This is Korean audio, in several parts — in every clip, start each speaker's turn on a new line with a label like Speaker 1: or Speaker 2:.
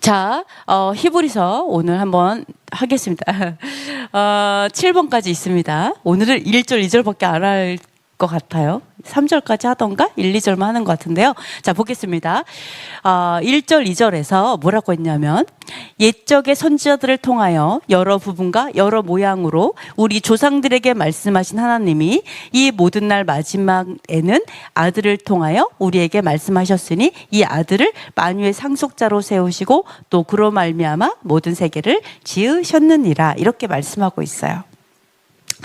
Speaker 1: 자, 히브리서 오늘 한번 하겠습니다. 7번까지 있습니다. 오늘은 1절, 2절밖에 안 할 것 같아요. 3절까지 하던가 1, 2절만 하는 것 같은데요. 자, 보겠습니다. 1절, 2절에서 뭐라고 했냐면 옛적의 선지자들을 통하여 여러 부분과 여러 모양으로 우리 조상들에게 말씀하신 하나님이 이 모든 날 마지막에는 아들을 통하여 우리에게 말씀하셨으니 이 아들을 만유의 상속자로 세우시고 또 그로 말미암아 모든 세계를 지으셨느니라, 이렇게 말씀하고 있어요.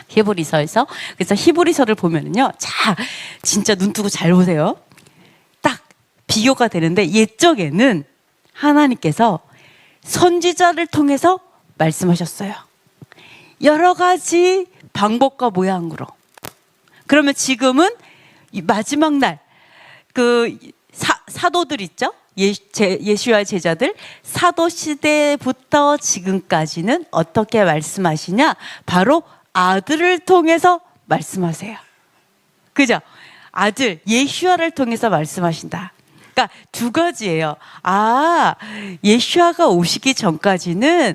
Speaker 1: 히브리서에서. 그래서 히브리서를 보면은요, 자, 진짜 눈 뜨고 잘 보세요. 딱 비교가 되는데, 옛적에는 하나님께서 선지자를 통해서 말씀하셨어요. 여러 가지 방법과 모양으로. 그러면 지금은 이 마지막 날 그 사도들 있죠? 예수와의 제자들, 사도 시대부터 지금까지는 어떻게 말씀하시냐? 바로 아들을 통해서 말씀하세요. 그죠? 아들, 예수와를 통해서 말씀하신다. 그러니까 두 가지예요. 예수와가 오시기 전까지는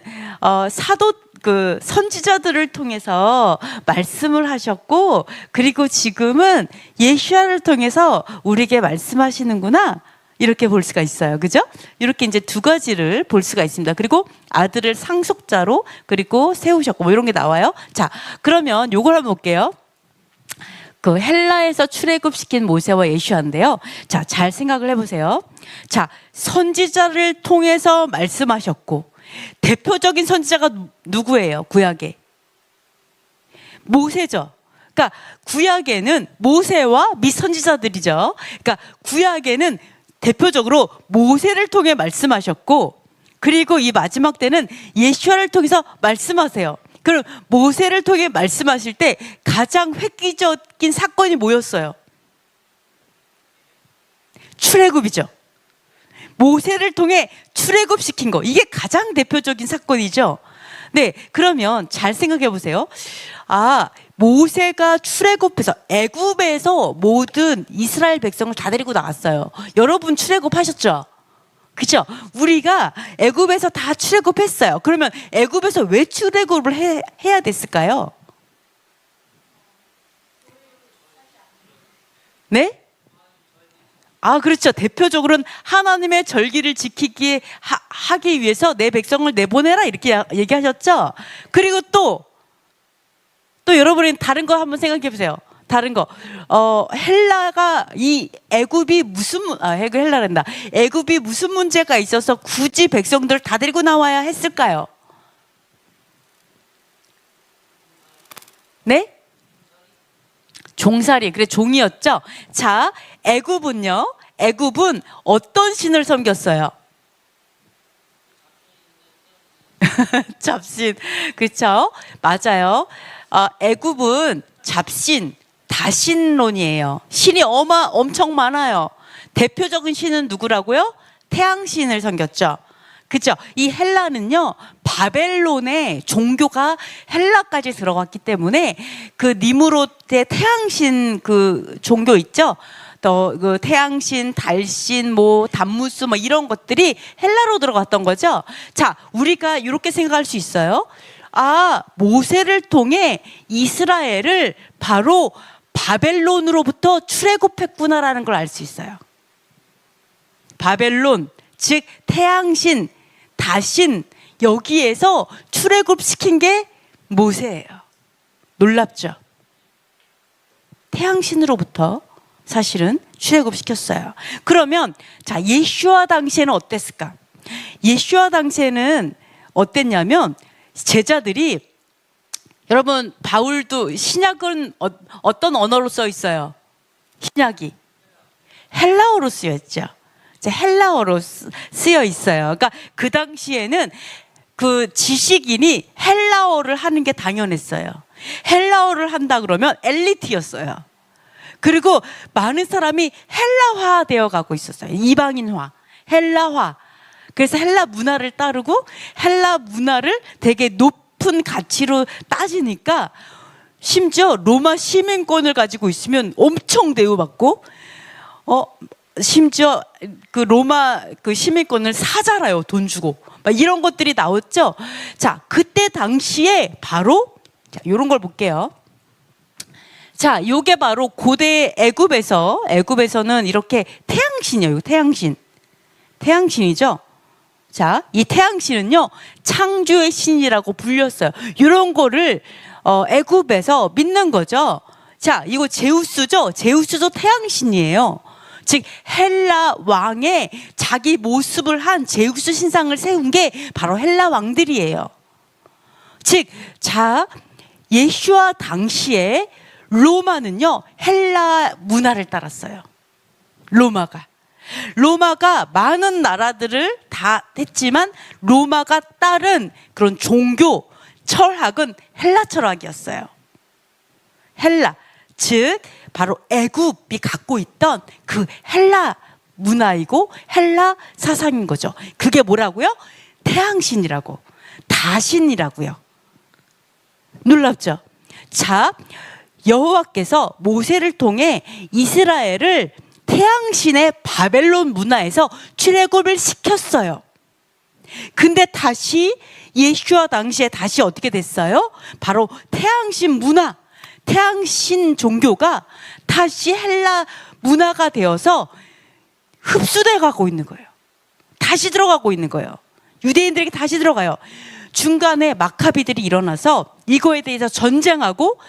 Speaker 1: 선지자들을 통해서 말씀을 하셨고, 그리고 지금은 예수와를 통해서 우리에게 말씀하시는구나, 이렇게 볼 수가 있어요. 그죠? 이렇게 이제 두 가지를 볼 수가 있습니다. 그리고 아들을 상속자로 그리고 세우셨고, 뭐 이런 게 나와요. 자, 그러면 요걸 한번 볼게요. 그 헬라에서 출애굽시킨 모세와 예수와인데요. 자, 잘 생각을 해보세요. 자, 선지자를 통해서 말씀하셨고, 대표적인 선지자가 누구예요? 구약에 모세죠. 그러니까 구약에는 모세와 및 선지자들이죠. 그러니까 구약에는 대표적으로 모세를 통해 말씀하셨고, 그리고 이 마지막 때는 예수와를 통해서 말씀하세요. 그럼 모세를 통해 말씀하실 때 가장 획기적인 사건이 뭐였어요? 출애굽이죠. 모세를 통해 출애굽시킨 거, 이게 가장 대표적인 사건이죠. 네, 그러면 잘 생각해 보세요. 모세가 출애굽해서 애굽에서 모든 이스라엘 백성을 다 데리고 나왔어요. 여러분 출애굽하셨죠? 그죠? 우리가 애굽에서 다 출애굽했어요. 그러면 애굽에서 왜 출애굽을 해야 됐을까요? 네? 그렇죠. 대표적으로는 하나님의 절기를 지키기 하기 위해서 내 백성을 내보내라, 이렇게 얘기하셨죠. 그리고 또 여러분이 다른 거 한번 생각해 보세요. 다른 거. 헬라가 이 애굽이 애굽이 무슨 문제가 있어서 굳이 백성들을 다 데리고 나와야 했을까요? 네? 종살이, 그래, 종이었죠. 자, 애굽은 어떤 신을 섬겼어요? 잡신. 그렇죠? 맞아요. 애굽은 잡신, 다신론이에요. 신이 엄청 많아요. 대표적인 신은 누구라고요? 태양신을 섬겼죠. 그죠? 이 헬라는요, 바벨론의 종교가 헬라까지 들어갔기 때문에 그 니무롯의 태양신 그 종교 있죠? 또 그 태양신, 달신, 단무스 이런 것들이 헬라로 들어갔던 거죠. 자, 우리가 이렇게 생각할 수 있어요. 모세를 통해 이스라엘을 바로 바벨론으로부터 출애굽했구나라는 걸 알 수 있어요. 바벨론, 즉 태양신, 다신, 여기에서 출애굽시킨 게 모세예요. 놀랍죠? 태양신으로부터 사실은 출애굽시켰어요. 그러면 자, 예수와 당시에는 어땠을까? 예수와 당시에는 어땠냐면, 제자들이, 여러분 바울도 신약은 어떤 언어로 써 있어요? 신약이 헬라어로 쓰여 있죠. 헬라어로 쓰여 있어요. 그러니까 그 당시에는 그 지식인이 헬라어를 하는 게 당연했어요. 헬라어를 한다 그러면 엘리트였어요. 그리고 많은 사람이 헬라화 되어 가고 있었어요. 이방인화, 헬라화. 그래서 헬라 문화를 따르고 헬라 문화를 되게 높은 가치로 따지니까, 심지어 로마 시민권을 가지고 있으면 엄청 대우받고, 심지어 그 로마 그 시민권을 사잖아요. 돈 주고. 막 이런 것들이 나왔죠. 자, 그때 당시에 바로 자, 이런 걸 볼게요. 자, 요게 바로 고대 애굽에서는 이렇게 태양신이에요. 태양신. 태양신이죠. 자, 이 태양신은요, 창조의 신이라고 불렸어요. 이런 거를 애굽에서 믿는 거죠. 자, 이거 제우스죠. 제우스도 태양신이에요. 즉 헬라 왕의 자기 모습을 한 제우스 신상을 세운 게 바로 헬라 왕들이에요. 즉, 자, 예수와 당시에 로마는요, 헬라 문화를 따랐어요. 로마가 많은 나라들을 다 했지만 로마가 따른 그런 종교 철학은 헬라 철학이었어요. 헬라, 즉 바로 애굽이 갖고 있던 그 헬라 문화이고 헬라 사상인 거죠. 그게 뭐라고요? 태양신이라고, 다신이라고요. 놀랍죠? 자, 여호와께서 모세를 통해 이스라엘을 태양신의 바벨론 문화에서 출애굽을 시켰어요. 근데 다시 예수와 당시에 다시 어떻게 됐어요? 바로 태양신 문화, 태양신 종교가 다시 헬라 문화가 되어서 흡수돼 가고 있는 거예요. 다시 들어가고 있는 거예요. 유대인들에게 다시 들어가요. 중간에 마카비들이 일어나서 이거에 대해서 전쟁하고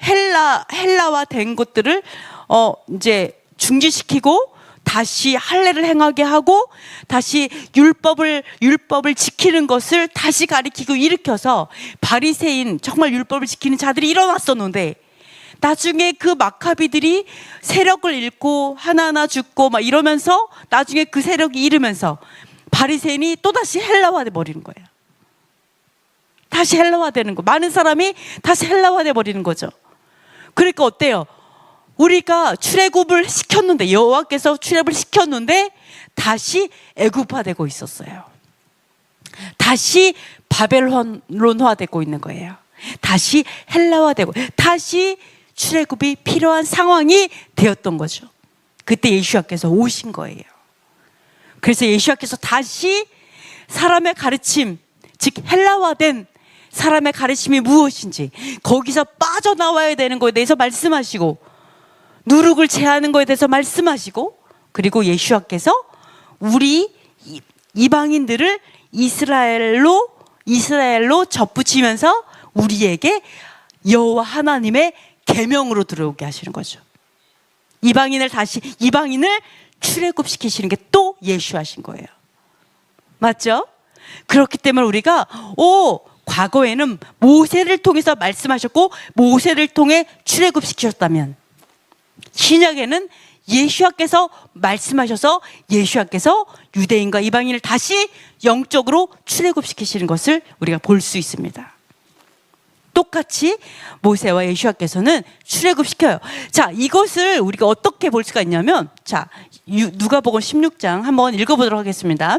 Speaker 1: 헬라화 된 것들을 이제 중지시키고 다시 할례를 행하게 하고 다시 율법을 지키는 것을 다시 가리키고 일으켜서 바리새인 정말 율법을 지키는 자들이 일어났었는데 나중에 그 마카비들이 세력을 잃고 하나하나 죽고 막 이러면서 나중에 그 세력이 잃으면서 바리새인이 또다시 헬라화돼 버리는 거예요. 다시 헬라화되는 거. 많은 사람이 다시 헬라화돼 버리는 거죠. 그러니까 어때요? 우리가 출애굽을 시켰는데 여호와께서 출애굽을 시켰는데 다시 애굽화되고 있었어요. 다시 바벨론화되고 있는 거예요. 다시 헬라화되고 다시 출애굽이 필요한 상황이 되었던 거죠. 그때 예수님께서 오신 거예요. 그래서 예수님께서 다시 사람의 가르침, 즉 헬라화된 사람의 가르침이 무엇인지 거기서 빠져나와야 되는 거에 대해서 말씀하시고 누룩을 제하는 거에 대해서 말씀하시고 그리고 예수님께서 우리 이방인들을 이스라엘로 접붙이면서 우리에게 여호와 하나님의 계명으로 들어오게 하시는 거죠. 이방인을 출애굽시키시는 게 또 예수하신 거예요. 맞죠? 그렇기 때문에 우리가 과거에는 모세를 통해서 말씀하셨고 모세를 통해 출애굽시키셨다면 신약에는 예수께서 말씀하셔서 예수께서 유대인과 이방인을 다시 영적으로 출애굽시키시는 것을 우리가 볼 수 있습니다. 똑같이 모세와 예수께서는 출애굽시켜요. 자, 이것을 우리가 어떻게 볼 수가 있냐면 자, 누가복음 16장 한번 읽어보도록 하겠습니다.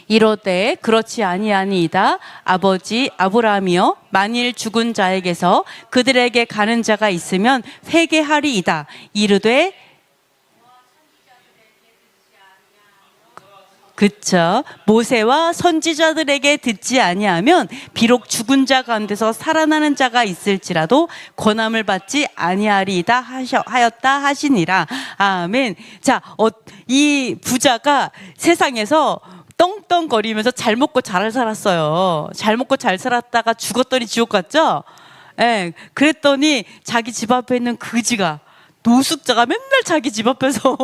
Speaker 1: 이르되 그렇지 아니하니이다. 아버지 아브라함이여 만일 죽은 자에게서 그들에게 가는 자가 있으면 회개하리이다. 이르되 그쵸. 모세와 선지자들에게 듣지 아니하면 비록 죽은 자 가운데서 살아나는 자가 있을지라도 권함을 받지 아니하리이다 하였다 하시니라. 아멘. 자, 이 부자가 세상에서 떵떵거리면서 잘 먹고 잘 살았어요. 잘 먹고 잘 살았다가 죽었더니 지옥 갔죠? 예. 그랬더니 자기 집 앞에 있는 그지가 노숙자가 맨날 자기 집 앞에서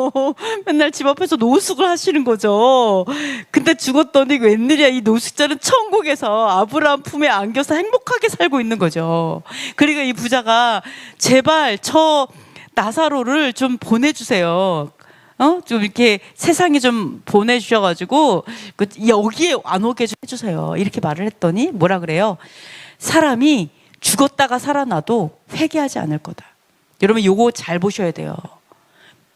Speaker 1: 노숙을 하시는 거죠. 근데 죽었더니 웬일이야, 이 노숙자는 천국에서 아브라함 품에 안겨서 행복하게 살고 있는 거죠. 그러니까 이 부자가 제발 저 나사로를 좀 보내주세요. 좀 이렇게 세상에 좀 보내주셔가지고 여기에 안 오게 좀 해주세요. 이렇게 말을 했더니 뭐라 그래요? 사람이 죽었다가 살아나도 회개하지 않을 거다. 여러분 요거 잘 보셔야 돼요.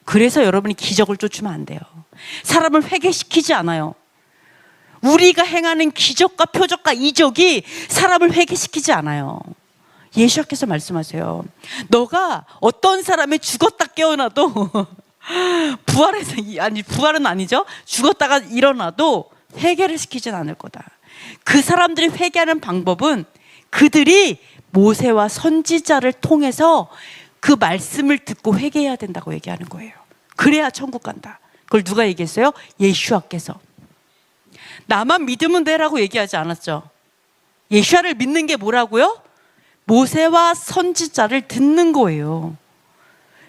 Speaker 1: 그래서 여러분이 기적을 쫓으면 안 돼요. 사람을 회개시키지 않아요. 우리가 행하는 기적과 표적과 이적이 사람을 회개시키지 않아요. 예수께서 말씀하세요. 너가 어떤 사람이 죽었다 깨어나도 부활해서 아니 부활은 아니죠. 죽었다가 일어나도 회개를 시키진 않을 거다. 그 사람들이 회개하는 방법은 그들이 모세와 선지자를 통해서 그 말씀을 듣고 회개해야 된다고 얘기하는 거예요. 그래야 천국 간다. 그걸 누가 얘기했어요? 예수와께서. 나만 믿으면 되라고 얘기하지 않았죠. 예수와를 믿는 게 뭐라고요? 모세와 선지자를 듣는 거예요.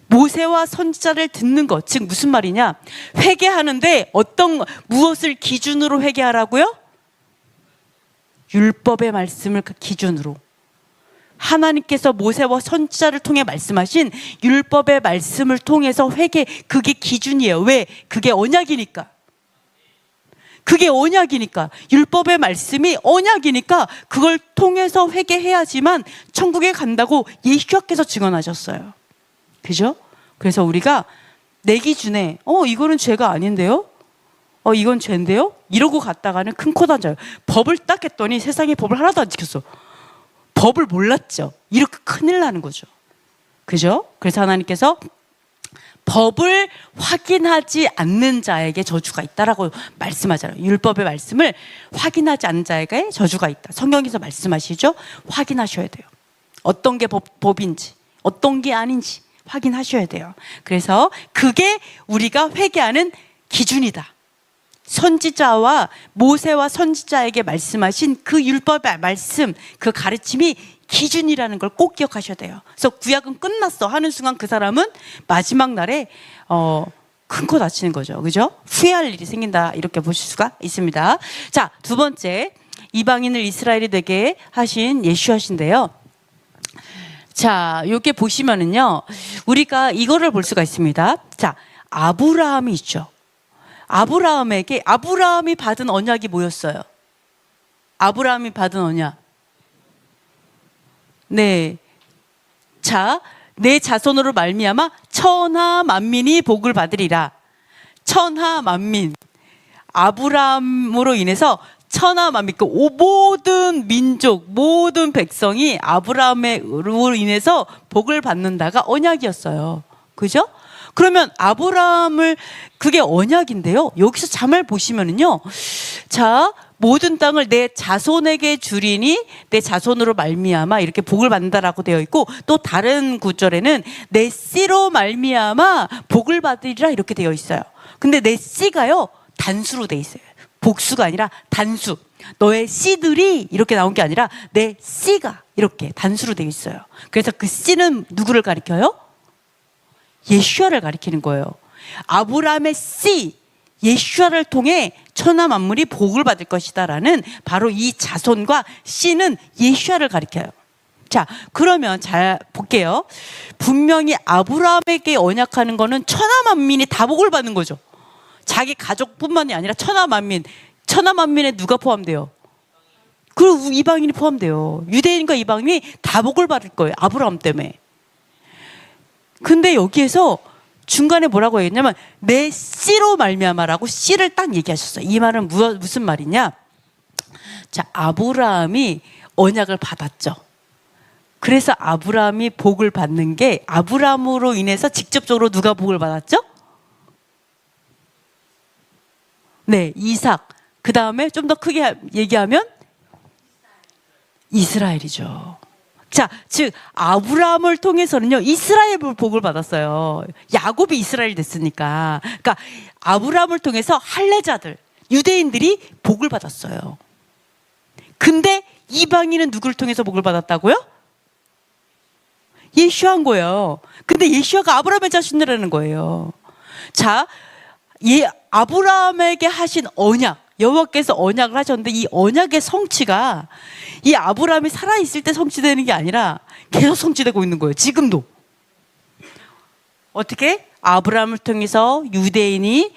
Speaker 1: 모세와 선지자를 듣는 것, 즉 무슨 말이냐? 회개하는데 무엇을 기준으로 회개하라고요? 율법의 말씀을 그 기준으로. 하나님께서 모세와 선지자를 통해 말씀하신 율법의 말씀을 통해서 회개, 그게 기준이에요. 왜? 그게 언약이니까. 그게 언약이니까. 율법의 말씀이 언약이니까 그걸 통해서 회개해야지만 천국에 간다고 예수께서 증언하셨어요. 그죠? 그래서 우리가 내 기준에 이거는 죄가 아닌데요? 이건 죄인데요? 이러고 갔다가는 큰 코 다져요. 법을 딱 했더니 세상에 법을 하나도 안 지켰어. 법을 몰랐죠. 이렇게 큰일 나는 거죠. 그죠? 그래서 하나님께서 법을 확인하지 않는 자에게 저주가 있다라고 말씀하잖아요. 율법의 말씀을 확인하지 않는 자에게 저주가 있다. 성경에서 말씀하시죠? 확인하셔야 돼요. 어떤 게 법인지, 어떤 게 아닌지 확인하셔야 돼요. 그래서 그게 우리가 회개하는 기준이다. 선지자와 모세와 선지자에게 말씀하신 그 율법의 말씀, 그 가르침이 기준이라는 걸 꼭 기억하셔야 돼요. 그래서 구약은 끝났어 하는 순간 그 사람은 마지막 날에 큰 코 다치는 거죠. 그죠? 후회할 일이 생긴다, 이렇게 보실 수가 있습니다. 자, 두 번째, 이방인을 이스라엘이 되게 하신 예수하신데요. 자, 여기 보시면은요, 우리가 이거를 볼 수가 있습니다. 자, 아브라함이 있죠. 아브라함이 받은 언약이 뭐였어요? 아브라함이 받은 언약. 네. 자, 내 자손으로 말미암아 천하 만민이 복을 받으리라. 천하 만민. 아브라함으로 인해서 천하 만민, 그 모든 민족, 모든 백성이 아브라함으로 인해서 복을 받는다가 언약이었어요. 그죠? 그러면 그게 언약인데요. 여기서 잘 보시면은요. 자, 모든 땅을 내 자손에게 주리니 내 자손으로 말미암아 이렇게 복을 받는다라고 되어 있고, 또 다른 구절에는 내 씨로 말미암아 복을 받으리라 이렇게 되어 있어요. 근데 내 씨가요, 단수로 되어 있어요. 복수가 아니라 단수. 너의 씨들이 이렇게 나온 게 아니라 내 씨가 이렇게 단수로 되어 있어요. 그래서 그 씨는 누구를 가리켜요? 예수와를 가리키는 거예요. 아브라함의 씨 예수와를 통해 천하 만물이 복을 받을 것이다라는 바로 이 자손과 씨는 예수와를 가리켜요. 자, 그러면 잘 볼게요. 분명히 아브라함에게 언약하는 거는 천하 만민이 다 복을 받는 거죠. 자기 가족뿐만이 아니라 천하 만민에 누가 포함돼요? 그리고 이방인이 포함돼요. 유대인과 이방인이 다 복을 받을 거예요. 아브라함 때문에. 근데 여기에서 중간에 뭐라고 얘기했냐면 내 씨로 말미암아라고 씨를 딱 얘기하셨어요. 이 말은 무슨 말이냐? 자, 아브라함이 언약을 받았죠. 그래서 아브라함이 복을 받는 게, 아브라함으로 인해서 직접적으로 누가 복을 받았죠? 네, 이삭. 그 다음에 좀 더 크게 얘기하면 이스라엘이죠. 자, 즉 아브라함을 통해서는요, 이스라엘 복을 받았어요. 야곱이 이스라엘 됐으니까. 그러니까 아브라함을 통해서 할례자들, 유대인들이 복을 받았어요. 근데 이방인은 누구를 통해서 복을 받았다고요? 예수한 거예요. 근데 예수가 아브라함의 자손이라는 거예요. 자, 아브라함에게 하신 언약, 여호와께서 언약을 하셨는데 이 언약의 성취가 이 아브라함이 살아있을 때 성취되는 게 아니라 계속 성취되고 있는 거예요. 지금도. 어떻게? 아브라함을 통해서 유대인이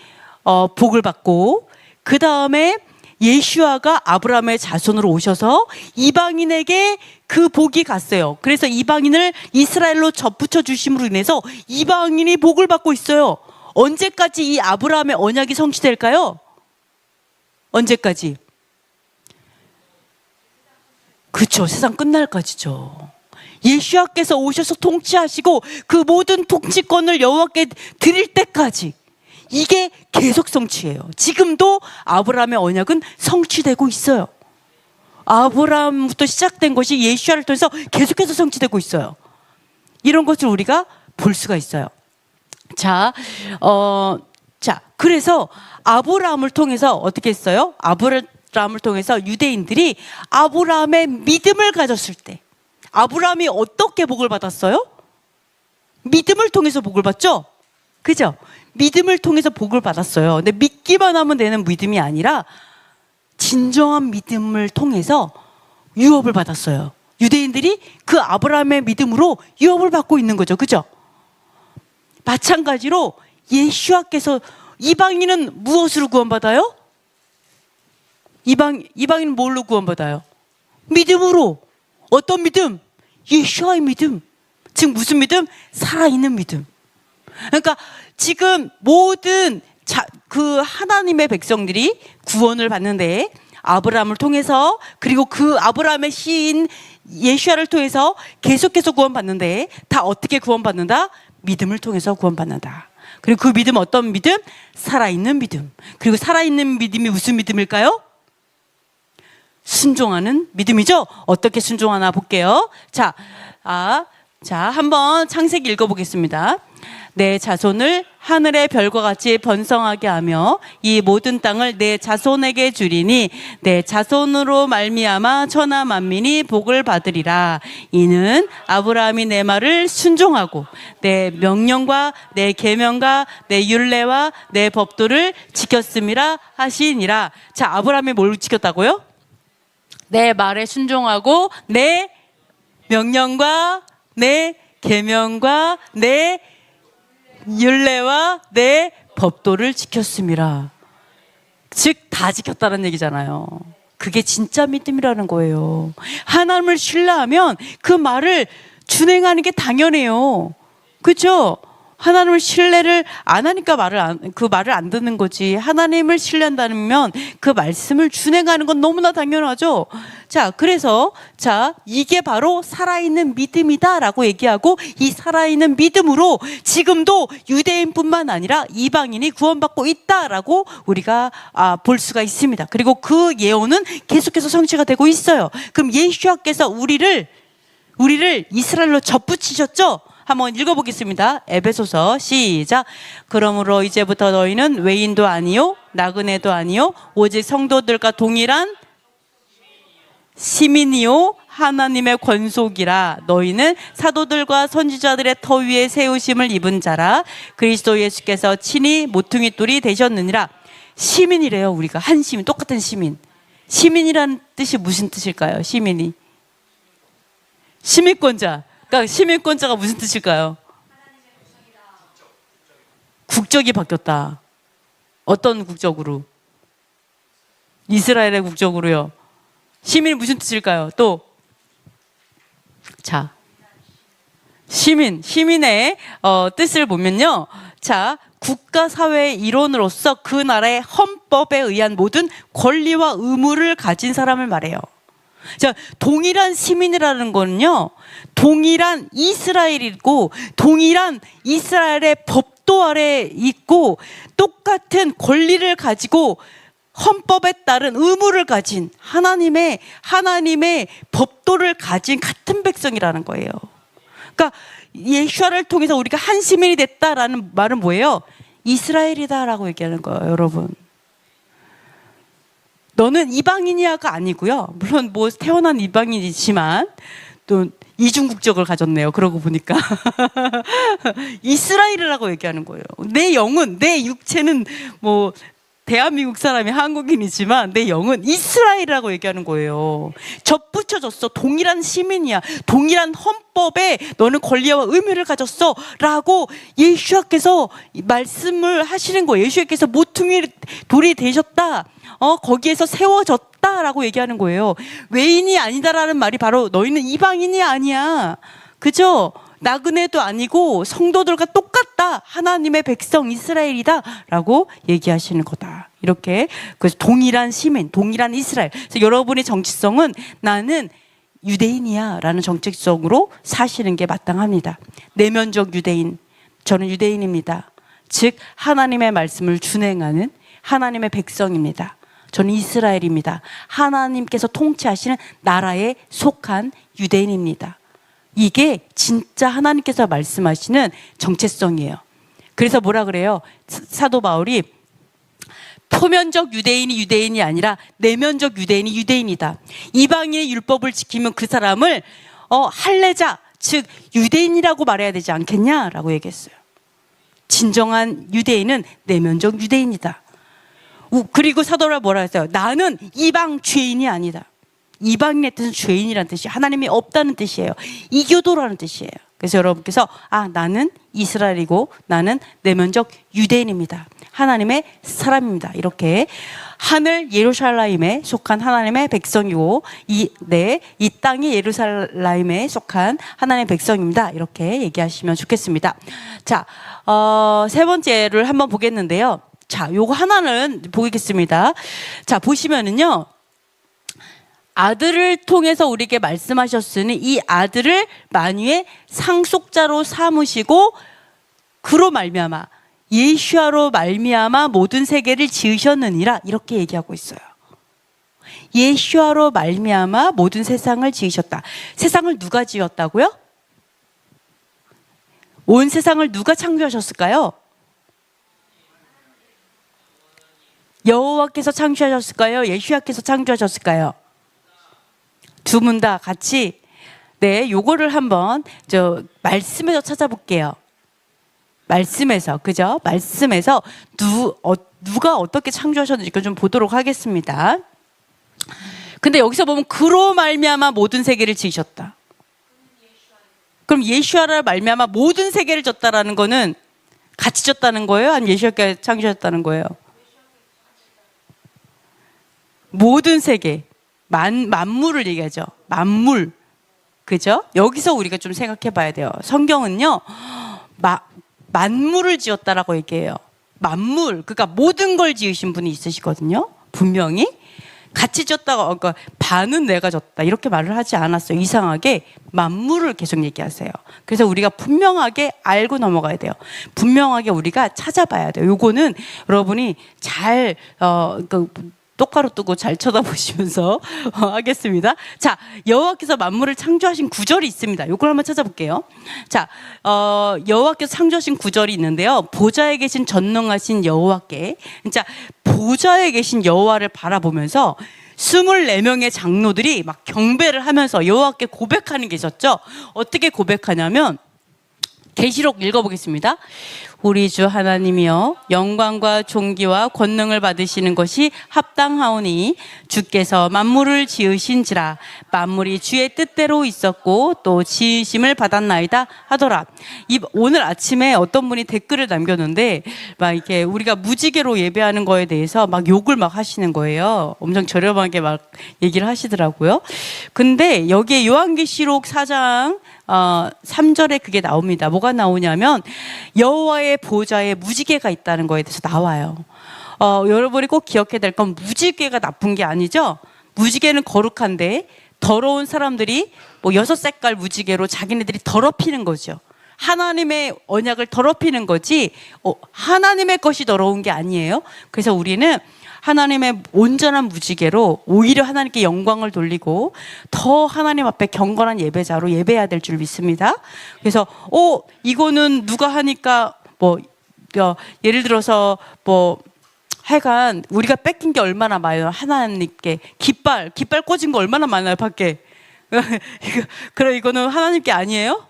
Speaker 1: 복을 받고, 그 다음에 예수아가 아브라함의 자손으로 오셔서 이방인에게 그 복이 갔어요. 그래서 이방인을 이스라엘로 접붙여 주심으로 인해서 이방인이 복을 받고 있어요. 언제까지 이 아브라함의 언약이 성취될까요? 언제까지? 그렇죠. 세상 끝날까지죠. 예수와께서 오셔서 통치하시고 그 모든 통치권을 여호와께 드릴 때까지 이게 계속 성취해요. 지금도 아브라함의 언약은 성취되고 있어요. 아브라함부터 시작된 것이 예수와를 통해서 계속해서 성취되고 있어요. 이런 것을 우리가 볼 수가 있어요. 자, 그래서 아브라함을 통해서 어떻게 했어요? 아브라함을 통해서 유대인들이 아브라함의 믿음을 가졌을 때, 아브라함이 어떻게 복을 받았어요? 믿음을 통해서 복을 받죠? 그죠? 믿음을 통해서 복을 받았어요. 근데 믿기만 하면 되는 믿음이 아니라 진정한 믿음을 통해서 유업을 받았어요. 유대인들이 그 아브라함의 믿음으로 유업을 받고 있는 거죠. 그죠? 마찬가지로 예수와께서 이방인은 무엇으로 구원받아요? 이방인은 뭘로 구원받아요? 믿음으로. 어떤 믿음? 예수와의 믿음. 즉 무슨 믿음? 살아있는 믿음. 그러니까 지금 모든 그 하나님의 백성들이 구원을 받는데 아브라함을 통해서, 그리고 그 아브라함의 시인 예수야를 통해서 계속해서 구원받는데 다 어떻게 구원받는다? 믿음을 통해서 구원받는다. 그리고 그 믿음 어떤 믿음? 살아있는 믿음. 그리고 살아있는 믿음이 무슨 믿음일까요? 순종하는 믿음이죠. 어떻게 순종하나 볼게요. 자, 한번 창세기 읽어보겠습니다. 내 자손을 하늘의 별과 같이 번성하게 하며 이 모든 땅을 내 자손에게 주리니 내 자손으로 말미암아 천하 만민이 복을 받으리라. 이는 아브라함이 내 말을 순종하고 내 명령과 내 계명과 내 율례와 내 법도를 지켰음이라 하시니라. 자, 아브라함이 뭘 지켰다고요? 내 말에 순종하고 내 명령과 내 계명과 내 율례와 내 법도를 지켰음이라. 즉 다 지켰다는 얘기잖아요. 그게 진짜 믿음이라는 거예요. 하나님을 신뢰하면 그 말을 준행하는 게 당연해요. 그렇죠? 하나님을 신뢰를 안 하니까 그 말을 안 듣는 거지. 하나님을 신뢰한다면 그 말씀을 준행하는 건 너무나 당연하죠. 자, 그래서 이게 바로 살아있는 믿음이다라고 얘기하고, 이 살아있는 믿음으로 지금도 유대인뿐만 아니라 이방인이 구원받고 있다라고 우리가 볼 수가 있습니다. 그리고 그 예언은 계속해서 성취가 되고 있어요. 그럼 예수와께서 우리를 이스라엘로 접붙이셨죠? 한번 읽어보겠습니다. 에베소서 시작. 그러므로 이제부터 너희는 외인도 아니요 나그네도 아니요 오직 성도들과 동일한 시민이요 하나님의 권속이라. 너희는 사도들과 선지자들의 터 위에 세우심을 입은 자라. 그리스도 예수께서 친히 모퉁이 돌이 되셨느니라. 시민이래요. 우리가 한 시민, 똑같은 시민. 시민이라는 뜻이 무슨 뜻일까요? 시민이 시민권자. 그러니까 시민권자가 무슨 뜻일까요? 국적이 바뀌었다. 어떤 국적으로? 이스라엘의 국적으로요. 시민이 무슨 뜻일까요? 또 시민의 뜻을 보면요. 국가 사회의 일원으로서 그 나라의 헌법에 의한 모든 권리와 의무를 가진 사람을 말해요. 자, 동일한 시민이라는 거는요, 동일한 이스라엘이고 동일한 이스라엘의 법도 아래 있고 똑같은 권리를 가지고 헌법에 따른 의무를 가진 하나님의 법도를 가진 같은 백성이라는 거예요. 그러니까 예수와를 통해서 우리가 한 시민이 됐다라는 말은 뭐예요? 이스라엘이다라고 얘기하는 거예요, 여러분. 너는 이방인이야가 아니고요. 물론 태어난 이방인이지만 또 이중 국적을 가졌네요. 그러고 보니까 이스라엘이라고 얘기하는 거예요. 내 영은, 내 육체는 대한민국 사람이 한국인이지만 내 영은 이스라엘이라고 얘기하는 거예요. 접붙여졌어. 동일한 시민이야. 동일한 헌법에 너는 권리와 의무를 가졌어 라고 예수께서 말씀을 하시는 거예요. 예수께서 모퉁이 돌이 되셨다. 거기에서 세워졌다라고 얘기하는 거예요. 외인이 아니다라는 말이 바로 너희는 이방인이 아니야. 그죠? 나그네도 아니고 성도들과 똑같다. 하나님의 백성 이스라엘이다 라고 얘기하시는 거다. 이렇게 그래서 동일한 시민, 동일한 이스라엘. 그래서 여러분의 정체성은 나는 유대인이야 라는 정체성으로 사시는 게 마땅합니다. 내면적 유대인, 저는 유대인입니다. 즉 하나님의 말씀을 준행하는 하나님의 백성입니다. 저는 이스라엘입니다. 하나님께서 통치하시는 나라에 속한 유대인입니다. 이게 진짜 하나님께서 말씀하시는 정체성이에요. 그래서 뭐라 그래요? 사도 바울이 표면적 유대인이 유대인이 아니라 내면적 유대인이 유대인이다. 이방인의 율법을 지키면 그 사람을 할례자, 즉 유대인이라고 말해야 되지 않겠냐라고 얘기했어요. 진정한 유대인은 내면적 유대인이다. 그리고 사도라 뭐라 했어요? 나는 이방 죄인이 아니다. 이방인의 뜻은 죄인이라는 뜻이에요. 하나님이 없다는 뜻이에요. 이교도라는 뜻이에요. 그래서 여러분께서 나는 이스라엘이고 나는 내면적 유대인입니다. 하나님의 사람입니다. 이렇게 하늘 예루살렘에 속한 하나님의 백성이고 이 땅이 예루살렘에 속한 하나님의 백성입니다. 이렇게 얘기하시면 좋겠습니다. 자, 세 번째를 한번 보겠는데요. 자, 요거 하나는 보겠습니다. 자, 보시면은요. 아들을 통해서 우리에게 말씀하셨으니 이 아들을 만유의 상속자로 삼으시고 그로 말미암아 예수아로 말미암아 모든 세계를 지으셨느니라 이렇게 얘기하고 있어요. 예수아로 말미암아 모든 세상을 지으셨다. 세상을 누가 지었다고요? 온 세상을 누가 창조하셨을까요? 여호와께서 창조하셨을까요? 예수아께서 창조하셨을까요? 두 분 다 같이 요거를 한번 말씀에서 찾아볼게요. 말씀에서 그죠? 말씀에서 누가 어떻게 창조하셨는지 좀 보도록 하겠습니다. 근데 여기서 보면 그로 말미암아 모든 세계를 지으셨다. 그럼 예수아라 말미암아 모든 세계를 졌다라는 거는 같이 졌다는 거예요? 아니면 예수아께 창조하셨다는 거예요? 모든 세계. 만물을 얘기하죠. 만물. 그죠? 여기서 우리가 좀 생각해 봐야 돼요. 성경은요, 만물을 지었다라고 얘기해요. 만물. 그러니까 모든 걸 지으신 분이 있으시거든요. 분명히. 같이 졌다가, 그러니까 반은 내가 졌다. 이렇게 말을 하지 않았어요. 이상하게 만물을 계속 얘기하세요. 그래서 우리가 분명하게 알고 넘어가야 돼요. 분명하게 우리가 찾아봐야 돼요. 요거는 여러분이 잘, 똑바로 뜨고 잘 쳐다보시면서 하겠습니다. 자, 여호와께서 만물을 창조하신 구절이 있습니다. 이걸 한번 찾아볼게요. 자, 여호와께서 창조하신 구절이 있는데요. 보좌에 계신 전능하신 여호와께, 진짜 보좌에 계신 여호와를 바라보면서 24명의 장로들이 막 경배를 하면서 여호와께 고백하는 게 있었죠. 어떻게 고백하냐면 계시록 읽어보겠습니다. 우리 주 하나님이여 영광과 존귀와 권능을 받으시는 것이 합당하오니 주께서 만물을 지으신지라 만물이 주의 뜻대로 있었고 또 지으심을 받았나이다 하더라. 오늘 아침에 어떤 분이 댓글을 남겼는데 막 이렇게 우리가 무지개로 예배하는 거에 대해서 막 욕을 막 하시는 거예요. 엄청 저렴하게 막 얘기를 하시더라고요. 근데 여기에 요한계시록 4장 3절에 그게 나옵니다. 뭐가 나오냐면 여호와의 보좌에 무지개가 있다는 거에 대해서 나와요. 여러분이 꼭 기억해야 될 건 무지개가 나쁜 게 아니죠. 무지개는 거룩한데 더러운 사람들이 뭐 6색깔 무지개로 자기네들이 더럽히는 거죠. 하나님의 언약을 더럽히는 거지 하나님의 것이 더러운 게 아니에요. 그래서 우리는 하나님의 온전한 무지개로 오히려 하나님께 영광을 돌리고 더 하나님 앞에 경건한 예배자로 예배해야 될 줄 믿습니다. 그래서 이거는 누가 하니까 예를 들어서 하여간 우리가 뺏긴 게 얼마나 많아요. 하나님께 깃발 꽂은 거 얼마나 많아요 밖에. 그럼 이거는 하나님께 아니에요?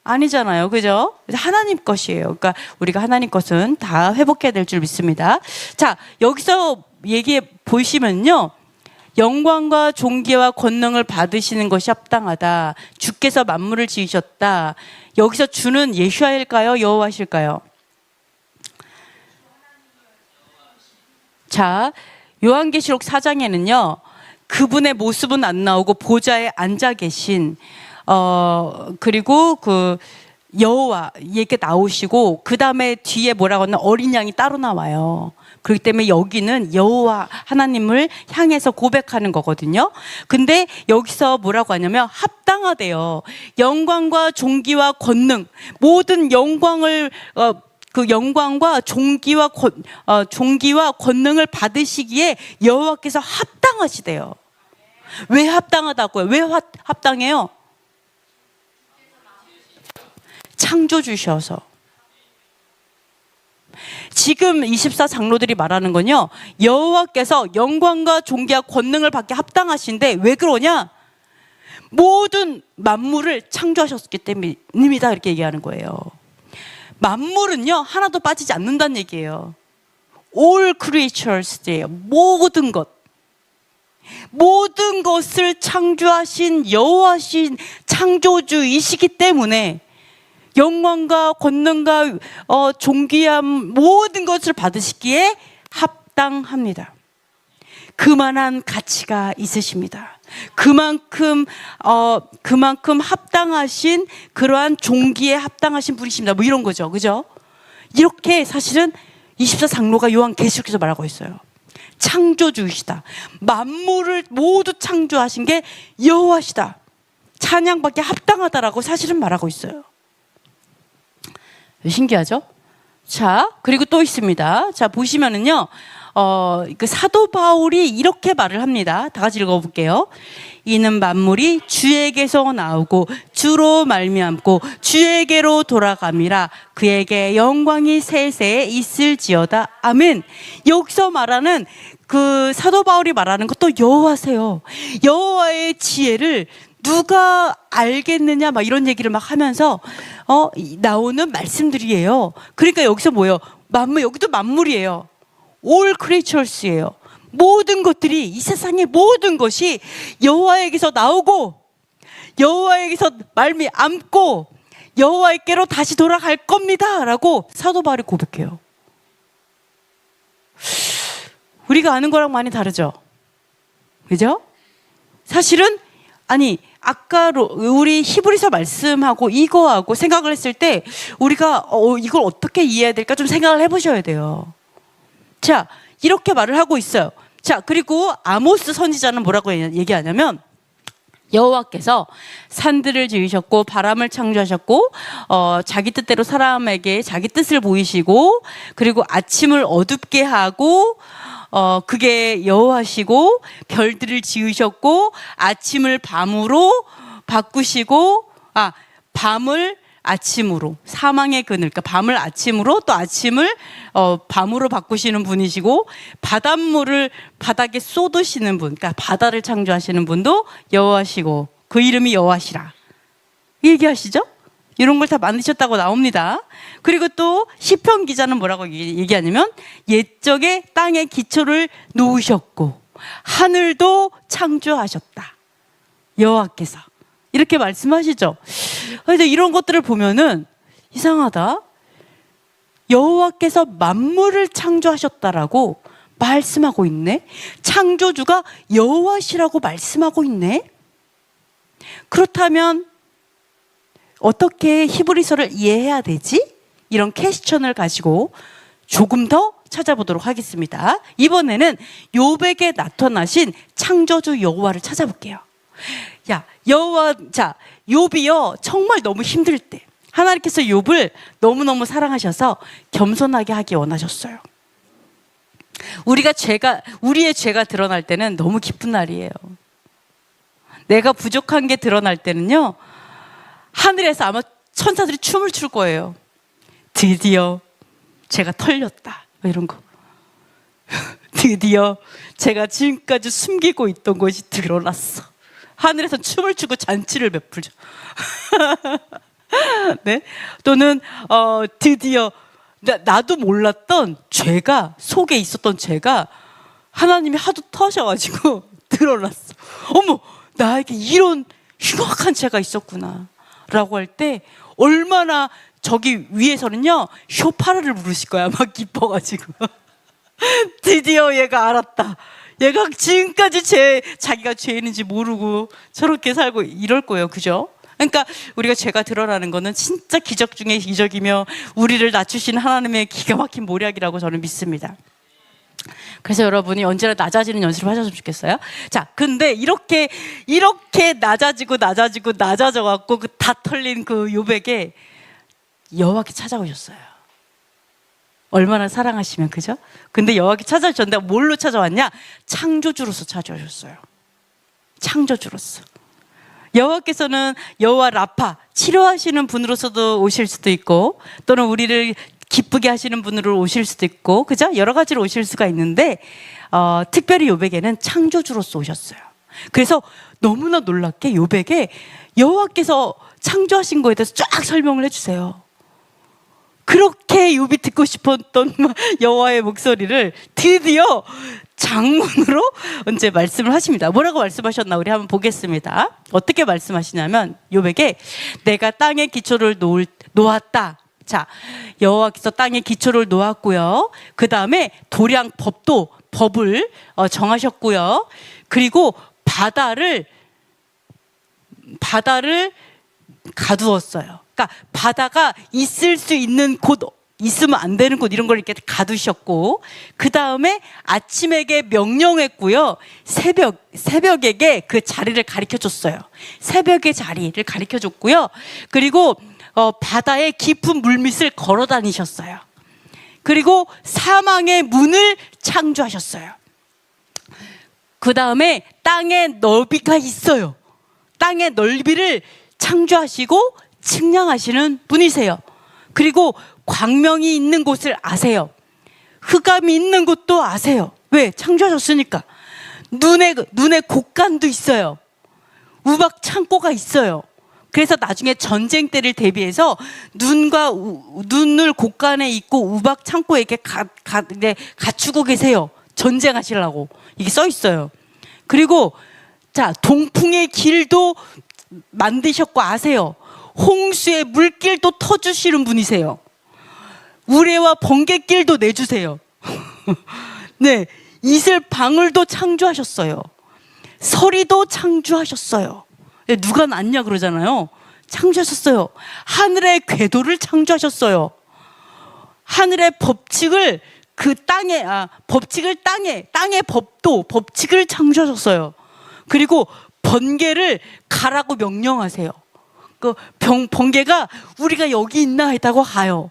Speaker 1: 아니잖아요. 그죠? 하나님 것이에요. 그러니까 우리가 하나님 것은 다 회복해야 될 줄 믿습니다. 자, 여기서 얘기해 보시면요. 영광과 존귀와 권능을 받으시는 것이 합당하다. 주께서 만물을 지으셨다. 여기서 주는 예수아일까요? 여호와실까요? 자, 요한계시록 4장에는요. 그분의 모습은 안 나오고 보좌에 앉아 계신 그리고 그 여호와 이렇게 나오시고 그 다음에 뒤에 뭐라고 하나 어린 양이 따로 나와요. 그렇기 때문에 여기는 여호와 하나님을 향해서 고백하는 거거든요. 근데 여기서 뭐라고 하냐면 합당하대요. 영광과 존귀와 권능, 모든 영광을 그 영광과 존귀와 권능을 받으시기에 여호와께서 합당하시대요. 왜 합당하다고요? 왜 합당해요? 창조주셔서. 지금 24 장로들이 말하는 건요, 여호와께서 영광과 존귀와 권능을 받게 합당하신데 왜 그러냐? 모든 만물을 창조하셨기 때문입니다. 이렇게 얘기하는 거예요. 만물은요 하나도 빠지지 않는다는 얘기예요. All creatures예요. 모든 것을 창조하신 여호와신 창조주이시기 때문에 영광과 권능과 존귀함 모든 것을 받으시기에 합당합니다. 그만한 가치가 있으십니다. 그만큼 합당하신 그러한 종기에 합당하신 분이십니다. 뭐 이런 거죠, 그죠? 이렇게 사실은 24 장로가 요한계시록에서 말하고 있어요. 창조주이시다. 만물을 모두 창조하신 게 여호와시다. 찬양받기 합당하다라고 사실은 말하고 있어요. 신기하죠? 자, 그리고 또 있습니다. 자, 보시면은요, 그 사도 바울이 이렇게 말을 합니다. 다 같이 읽어볼게요. 이는 만물이 주에게서 나오고 주로 말미암고 주에게로 돌아감이라. 그에게 영광이 세세 있을지어다. 아멘. 여기서 말하는 그 사도 바울이 말하는 것도 여호와세요. 여호와의 지혜를 누가 알겠느냐 막 이런 얘기를 막 하면서 나오는 말씀들이에요. 그러니까 여기서 뭐예요? 여기도 만물이에요. All creatures예요. 모든 것들이, 이 세상의 모든 것이 여호와에게서 나오고 여호와에게서 말미암고 여호와께로 다시 돌아갈 겁니다 라고 사도 바울이 고백해요. 우리가 아는 거랑 많이 다르죠? 그죠? 사실은 아까 우리 히브리서 말씀하고 이거하고 생각을 했을 때 우리가 이걸 어떻게 이해해야 될까 좀 생각을 해보셔야 돼요. 자, 이렇게 말을 하고 있어요. 자, 그리고 아모스 선지자는 뭐라고 얘기하냐면 여호와께서 산들을 지으셨고 바람을 창조하셨고 자기 뜻대로 사람에게 자기 뜻을 보이시고 그리고 아침을 어둡게 하고 그게 여호와시고 별들을 지으셨고 아침을 밤으로 바꾸시고 밤을 아침으로 사망의 그늘, 그러니까 밤을 아침으로 또 아침을 밤으로 바꾸시는 분이시고 바닷물을 바닥에 쏟으시는 분, 그러니까 바다를 창조하시는 분도 여호와시고 그 이름이 여호와시라 얘기하시죠? 이런 걸 다 만드셨다고 나옵니다. 그리고 또 시편 기자는 뭐라고 얘기하냐면 옛적에 땅의 기초를 놓으셨고 하늘도 창조하셨다. 여호와께서 이렇게 말씀하시죠. 그런데 이런 것들을 보면은 이상하다. 여호와께서 만물을 창조하셨다라고 말씀하고 있네. 창조주가 여호와시라고 말씀하고 있네. 그렇다면 어떻게 히브리서를 이해해야 되지? 이런 퀘스천을 가지고 조금 더 찾아보도록 하겠습니다. 이번에는 욥에게 나타나신 창조주 여호와를 찾아볼게요. 욥이요 정말 너무 힘들 때 하나님께서 욥을 너무너무 사랑하셔서 겸손하게 하기 원하셨어요. 우리의 죄가 드러날 때는 너무 기쁜 날이에요. 내가 부족한 게 드러날 때는요, 하늘에서 아마 천사들이 춤을 출 거예요. 드디어 제가 털렸다 이런 거. 드디어 제가 지금까지 숨기고 있던 것이 드러났어. 하늘에서 춤을 추고 잔치를 베풀죠. 네? 또는 드디어 나도 몰랐던 죄가, 속에 있었던 죄가 하나님이 하도 터셔가지고 드러났어. 어머, 나에게 이런 흉악한 죄가 있었구나 라고 할 때 얼마나 저기 위에서는요 쇼파르를 부르실 거야. 막 기뻐가지고 드디어 얘가 알았다. 얘가 지금까지 자기가 죄인인지 모르고 저렇게 살고 이럴 거예요. 그죠? 그러니까 우리가 죄가 드러나는 거는 진짜 기적 중에 기적이며 우리를 낮추신 하나님의 기가 막힌 모략이라고 저는 믿습니다. 그래서 여러분이 언제나 낮아지는 연습을 하셨으면 좋겠어요. 자, 근데 이렇게 낮아져갖고 그 다 털린 그 요백에 여호와께 찾아오셨어요. 얼마나 사랑하시면, 그죠? 근데 여호와께 찾아오셨는데 뭘로 찾아왔냐? 창조주로서 찾아오셨어요. 창조주로서. 여호와께서는 여호와 라파, 치료하시는 분으로서도 오실 수도 있고, 또는 우리를 기쁘게 하시는 분으로 오실 수도 있고, 그죠? 여러 가지로 오실 수가 있는데, 특별히 요백에는 창조주로서 오셨어요. 그래서 너무나 놀랍게 요백에 여호와께서 창조하신 거에 대해서 쫙 설명을 해주세요. 그렇게 욥이 듣고 싶었던 여호와의 목소리를 드디어 장문으로 이제 말씀을 하십니다. 뭐라고 말씀하셨나 우리 한번 보겠습니다. 어떻게 말씀하시냐면 욥에게 내가 땅의 기초를 놓았다. 자, 여호와께서 땅의 기초를 놓았고요. 그 다음에 도량 법을 정하셨고요. 그리고 바다를 가두었어요. 그러니까 바다가 있을 수 있는 곳, 있으면 안 되는 곳, 이런 걸 이렇게 가두셨고, 그 다음에 아침에게 명령했고요. 새벽에게 그 자리를 가르쳐 줬어요. 새벽의 자리를 가르쳐 줬고요. 그리고 바다의 깊은 물밑을 걸어 다니셨어요. 그리고 사망의 문을 창조하셨어요. 그 다음에 땅에 넓이가 있어요. 땅의 넓이를 창조하시고 측량하시는 분이세요. 그리고 광명이 있는 곳을 아세요. 흑암이 있는 곳도 아세요. 왜? 창조하셨으니까. 눈에 곡간도 있어요. 우박 창고가 있어요. 그래서 나중에 전쟁 때를 대비해서 눈을 곡간에 있고 우박 창고에 이렇게 갖추고 계세요. 전쟁하시려고. 이게 써 있어요. 그리고 자, 동풍의 길도 만드셨고 아세요. 홍수의 물길도 터주시는 분이세요. 우레와 번갯길도 내주세요. 네, 이슬 방울도 창조하셨어요. 서리도 창조하셨어요. 누가 낳냐 그러잖아요. 창조하셨어요. 하늘의 궤도를 창조하셨어요. 하늘의 법칙을 땅의 법칙을 창조하셨어요. 그리고 번개를 가라고 명령하세요. 그 번개가 우리가 여기 있나 했다고 가요.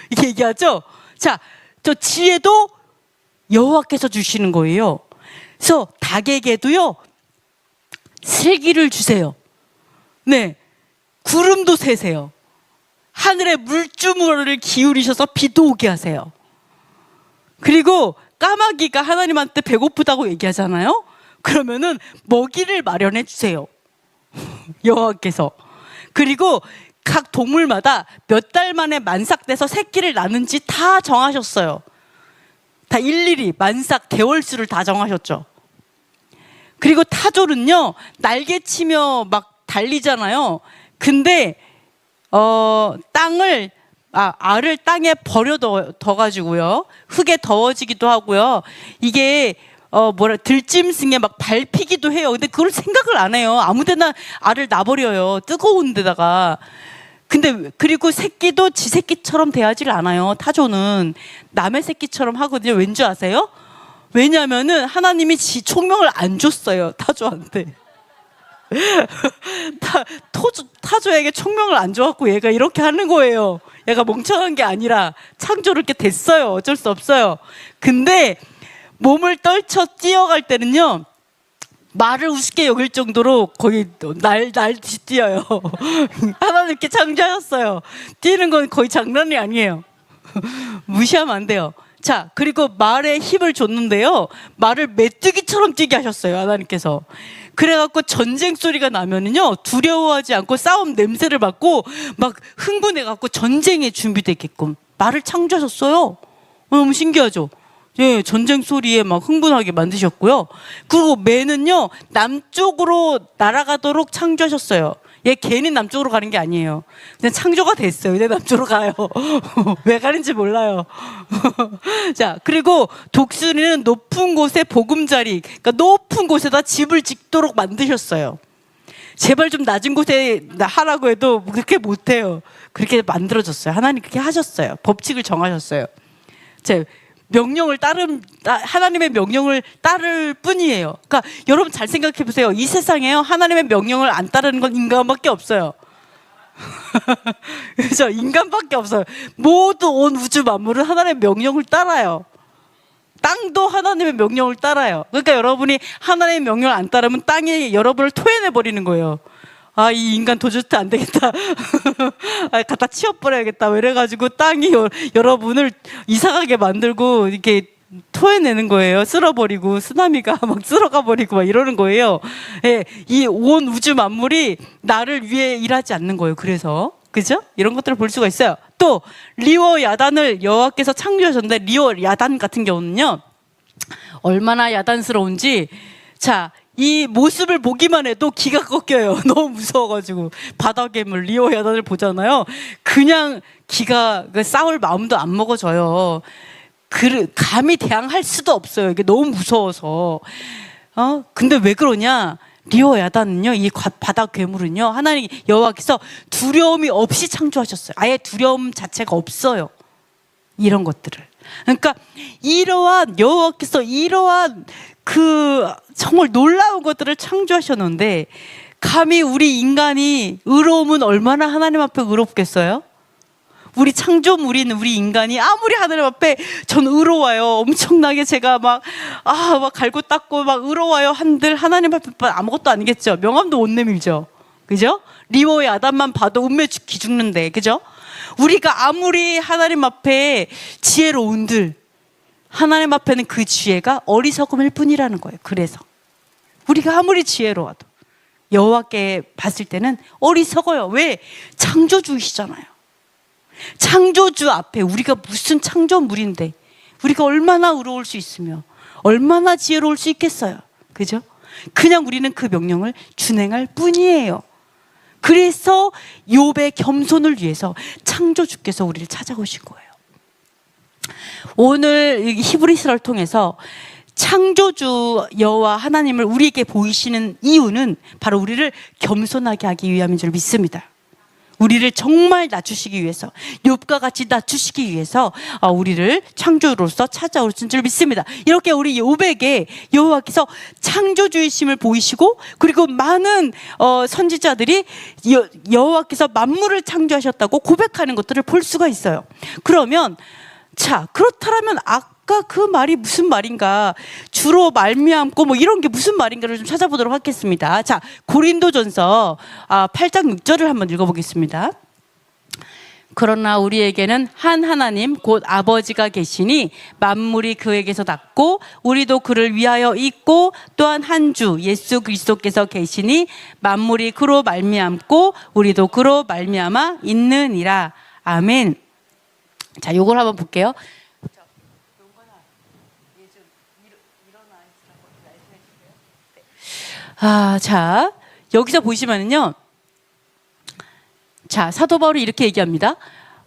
Speaker 1: 이렇게 얘기하죠. 자, 저 지혜도 여호와께서 주시는 거예요. 그래서 닭에게도요 슬기를 주세요. 네, 구름도 세세요. 하늘의 물주머니를 기울이셔서 비도 오게 하세요. 그리고 까마귀가 하나님한테 배고프다고 얘기하잖아요. 그러면은 먹이를 마련해 주세요. 여호와께서. 그리고 각 동물마다 몇 달 만에 만삭돼서 새끼를 낳는지 다 정하셨어요. 다 일일이 만삭 개월수를 다 정하셨죠. 그리고 타조는요 날개치며 막 달리잖아요. 근데 알을 땅에 버려둬가지고요 흙에 더워지기도 하고요. 이게 들짐승에 막 밟히기도 해요. 근데 그걸 생각을 안 해요. 아무데나 알을 놔버려요. 뜨거운 데다가. 근데 그리고 새끼도 지 새끼처럼 대하지를 않아요. 타조는 남의 새끼처럼 하거든요. 왠지 아세요? 왜냐하면은 하나님이 총명을 안 줬어요. 타조한테. 타조에게 총명을 안 줘갖고 얘가 이렇게 하는 거예요. 얘가 멍청한 게 아니라 창조를 이렇게 됐어요. 어쩔 수 없어요. 근데 몸을 떨쳐 뛰어갈 때는요 말을 우습게 여길 정도로 거의 날듯이 뛰어요. 하나님께 창조하셨어요. 뛰는 건 거의 장난이 아니에요. 무시하면 안 돼요. 자, 그리고 말에 힘을 줬는데요 말을 메뚜기처럼 뛰게 하셨어요. 하나님께서. 그래갖고 전쟁 소리가 나면은요 두려워하지 않고 싸움 냄새를 맡고 막 흥분해갖고 전쟁에 준비되게끔 말을 창조하셨어요. 너무 신기하죠? 예, 전쟁 소리에 막 흥분하게 만드셨고요. 그리고 매는요 남쪽으로 날아가도록 창조하셨어요. 얘 괜히 남쪽으로 가는 게 아니에요. 그냥 창조가 됐어요. 왜 남쪽으로 가요? 왜 가는지 몰라요. 자, 그리고 독수리는 높은 곳에 보금자리, 그러니까 높은 곳에다 집을 짓도록 만드셨어요. 제발 좀 낮은 곳에 하라고 해도 그렇게 못해요. 그렇게 만들어졌어요. 하나님 그렇게 하셨어요. 법칙을 정하셨어요. 자, 하나님의 명령을 따를 뿐이에요. 그러니까 여러분 잘 생각해 보세요. 이 세상에요, 하나님의 명령을 안 따르는 건 인간밖에 없어요. 그죠? 인간밖에 없어요. 모두 온 우주 만물은 하나님의 명령을 따라요. 땅도 하나님의 명령을 따라요. 그러니까 여러분이 하나님의 명령을 안 따르면 땅이 여러분을 토해내 버리는 거예요. 아, 이 인간 도저히 안 되겠다. 갖다 치워버려야겠다. 이래가지고 땅이 여러분을 이상하게 만들고 이렇게 토해내는 거예요. 쓸어버리고, 쓰나미가 막 쓸어가 버리고 막 이러는 거예요. 예, 이 온 우주 만물이 나를 위해 일하지 않는 거예요. 그래서 그죠? 이런 것들을 볼 수가 있어요. 또 리오 야단을 여호와께서 창조하셨는데, 리오 야단 같은 경우는요, 얼마나 야단스러운지, 자, 이 모습을 보기만 해도 기가 꺾여요. 너무 무서워가지고. 바다괴물 리오 야단을 보잖아요. 그냥 기가, 싸울 마음도 안 먹어져요. 감히 대항할 수도 없어요. 이게 너무 무서워서. 근데 왜 그러냐? 리오 야단은요, 이 바다 괴물은요, 하나님 여호와께서 두려움이 없이 창조하셨어요. 아예 두려움 자체가 없어요. 이런 것들을. 그러니까 여호와께서 이러한 정말 놀라운 것들을 창조하셨는데, 감히 우리 인간이 의로움은 얼마나 하나님 앞에 의롭겠어요? 우리 창조물인 우리 인간이 아무리 하나님 앞에 전 의로워요, 엄청나게 제가 막 갈고 닦고 막 의로워요 한들, 하나님 앞에 아무것도 아니겠죠. 명함도 못 내밀죠. 그죠? 리오의 아담만 봐도 운매 기죽는데, 그죠? 우리가 아무리 하나님 앞에 지혜로운들, 하나님 앞에는 그 지혜가 어리석음일 뿐이라는 거예요. 그래서 우리가 아무리 지혜로워도 여호와께 봤을 때는 어리석어요. 왜? 창조주이시잖아요. 창조주 앞에 우리가 무슨 창조물인데, 우리가 얼마나 의로울 수 있으며 얼마나 지혜로울 수 있겠어요. 그죠? 그냥 우리는 그 명령을 준행할 뿐이에요. 그래서 욥의 겸손을 위해서 창조주께서 우리를 찾아오신 거예요. 오늘 히브리서를 통해서 창조주 여호와 하나님을 우리에게 보이시는 이유는 바로 우리를 겸손하게 하기 위함인 줄 믿습니다. 우리를 정말 낮추시기 위해서, 욥과 같이 낮추시기 위해서 우리를 창조로서 찾아오신 줄 믿습니다. 이렇게 우리 욥에게 여호와께서 창조주이심을 보이시고, 그리고 많은 선지자들이 여호와께서 만물을 창조하셨다고 고백하는 것들을 볼 수가 있어요. 그러면 그렇다면 아까 그 말이 무슨 말인가, 주로 말미암고 뭐 이런 게 무슨 말인가를 좀 찾아보도록 하겠습니다. 자, 고린도전서 8장 6절을 한번 읽어보겠습니다. 그러나 우리에게는 한 하나님 곧 아버지가 계시니 만물이 그에게서 났고 우리도 그를 위하여 있고, 또한 한 주 예수 그리스도께서 계시니 만물이 그로 말미암고 우리도 그로 말미암아 있느니라. 아멘. 자, 요걸 한번 볼게요. 자, 여기서 보시면은요, 자, 사도 바울이 이렇게 얘기합니다.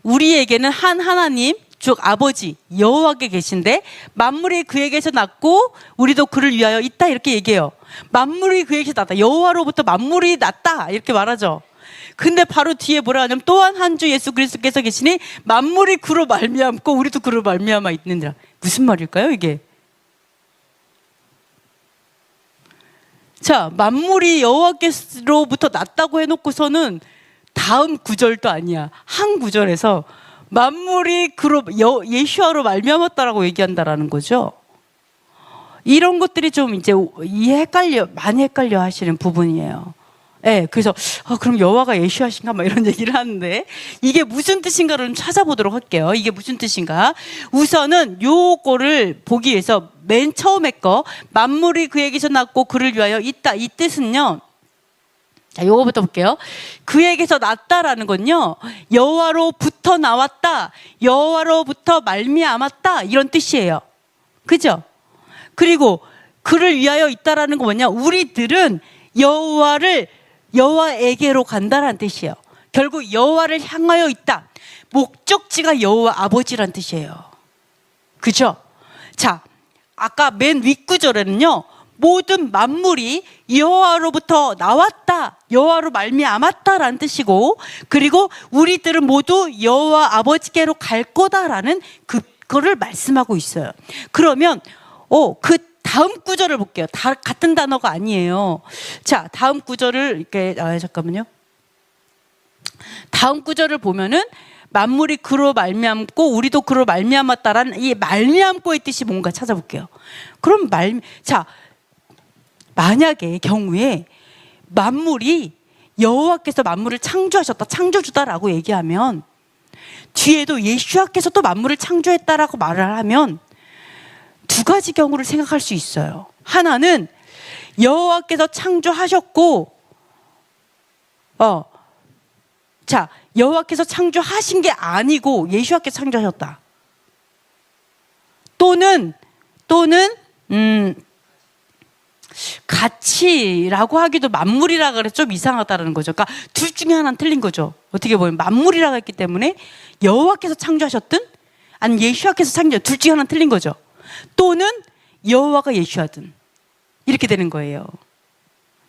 Speaker 1: 우리에게는 한 하나님, 즉 아버지 여호와께 계신데 만물이 그에게서 났고 우리도 그를 위하여 있다, 이렇게 얘기해요. 만물이 그에게서 났다, 여호와로부터 만물이 났다, 이렇게 말하죠. 근데 바로 뒤에 뭐라 하냐면, 또한 한 주 예수 그리스도께서 계시니 만물이 그로 말미암고 우리도 그로 말미암아 있느니라. 무슨 말일까요, 이게? 자, 만물이 여호와께로부터 났다고 해놓고서는 다음 구절도 아니야. 한 구절에서 만물이 그로 예수아로 말미암았다라고 얘기한다라는 거죠. 이런 것들이 좀 이제 많이 헷갈려 하시는 부분이에요. 네, 그래서 그럼 여호와가 예수하신가 막 이런 얘기를 하는데, 이게 무슨 뜻인가를 좀 찾아보도록 할게요. 이게 무슨 뜻인가? 우선은 요거를 보기 위해서 맨 처음에 거, 만물이 그에게서 났고 그를 위하여 있다, 이 뜻은요, 자, 요거부터 볼게요. 그에게서 났다라는 건요, 여호와로부터 나왔다, 여호와로부터 말미암았다, 이런 뜻이에요. 그죠? 그리고 그를 위하여 있다라는 건 뭐냐? 우리들은 여호와에게로 간다라는 뜻이에요. 결국 여호와를 향하여 있다. 목적지가 여호와 아버지란 뜻이에요. 그죠? 자, 아까 맨 윗구절에는요, 모든 만물이 여호와로부터 나왔다, 여호와로 말미암았다라는 뜻이고, 그리고 우리들은 모두 여호와 아버지께로 갈 거다라는 그 거를 말씀하고 있어요. 그러면 그 다음 구절을 볼게요. 다 같은 단어가 아니에요. 자, 다음 구절을 이렇게 잠깐만요. 다음 구절을 보면은 만물이 그로 말미암고 우리도 그로 말미암았다라는 이 말미암고의 뜻이 뭔가 찾아볼게요. 그럼 자, 만약에 경우에 만물이 여호와께서 만물을 창조하셨다, 창조주다라고 얘기하면 뒤에도 예수와께서 또 만물을 창조했다라고 말을 하면 두 가지 경우를 생각할 수 있어요. 하나는 여호와께서 창조하셨고 자, 여호와께서 창조하신 게 아니고 예수와께서 창조하셨다. 또는 같이라고 하기도 만물이라 그래 좀 이상하다는 거죠. 그러니까 둘 중에 하나는 틀린 거죠. 어떻게 보면 만물이라고 했기 때문에 여호와께서 창조하셨든 아니면 예수와께서 둘 중에 하나는 틀린 거죠. 또는 여호와가 예수하든 이렇게 되는 거예요.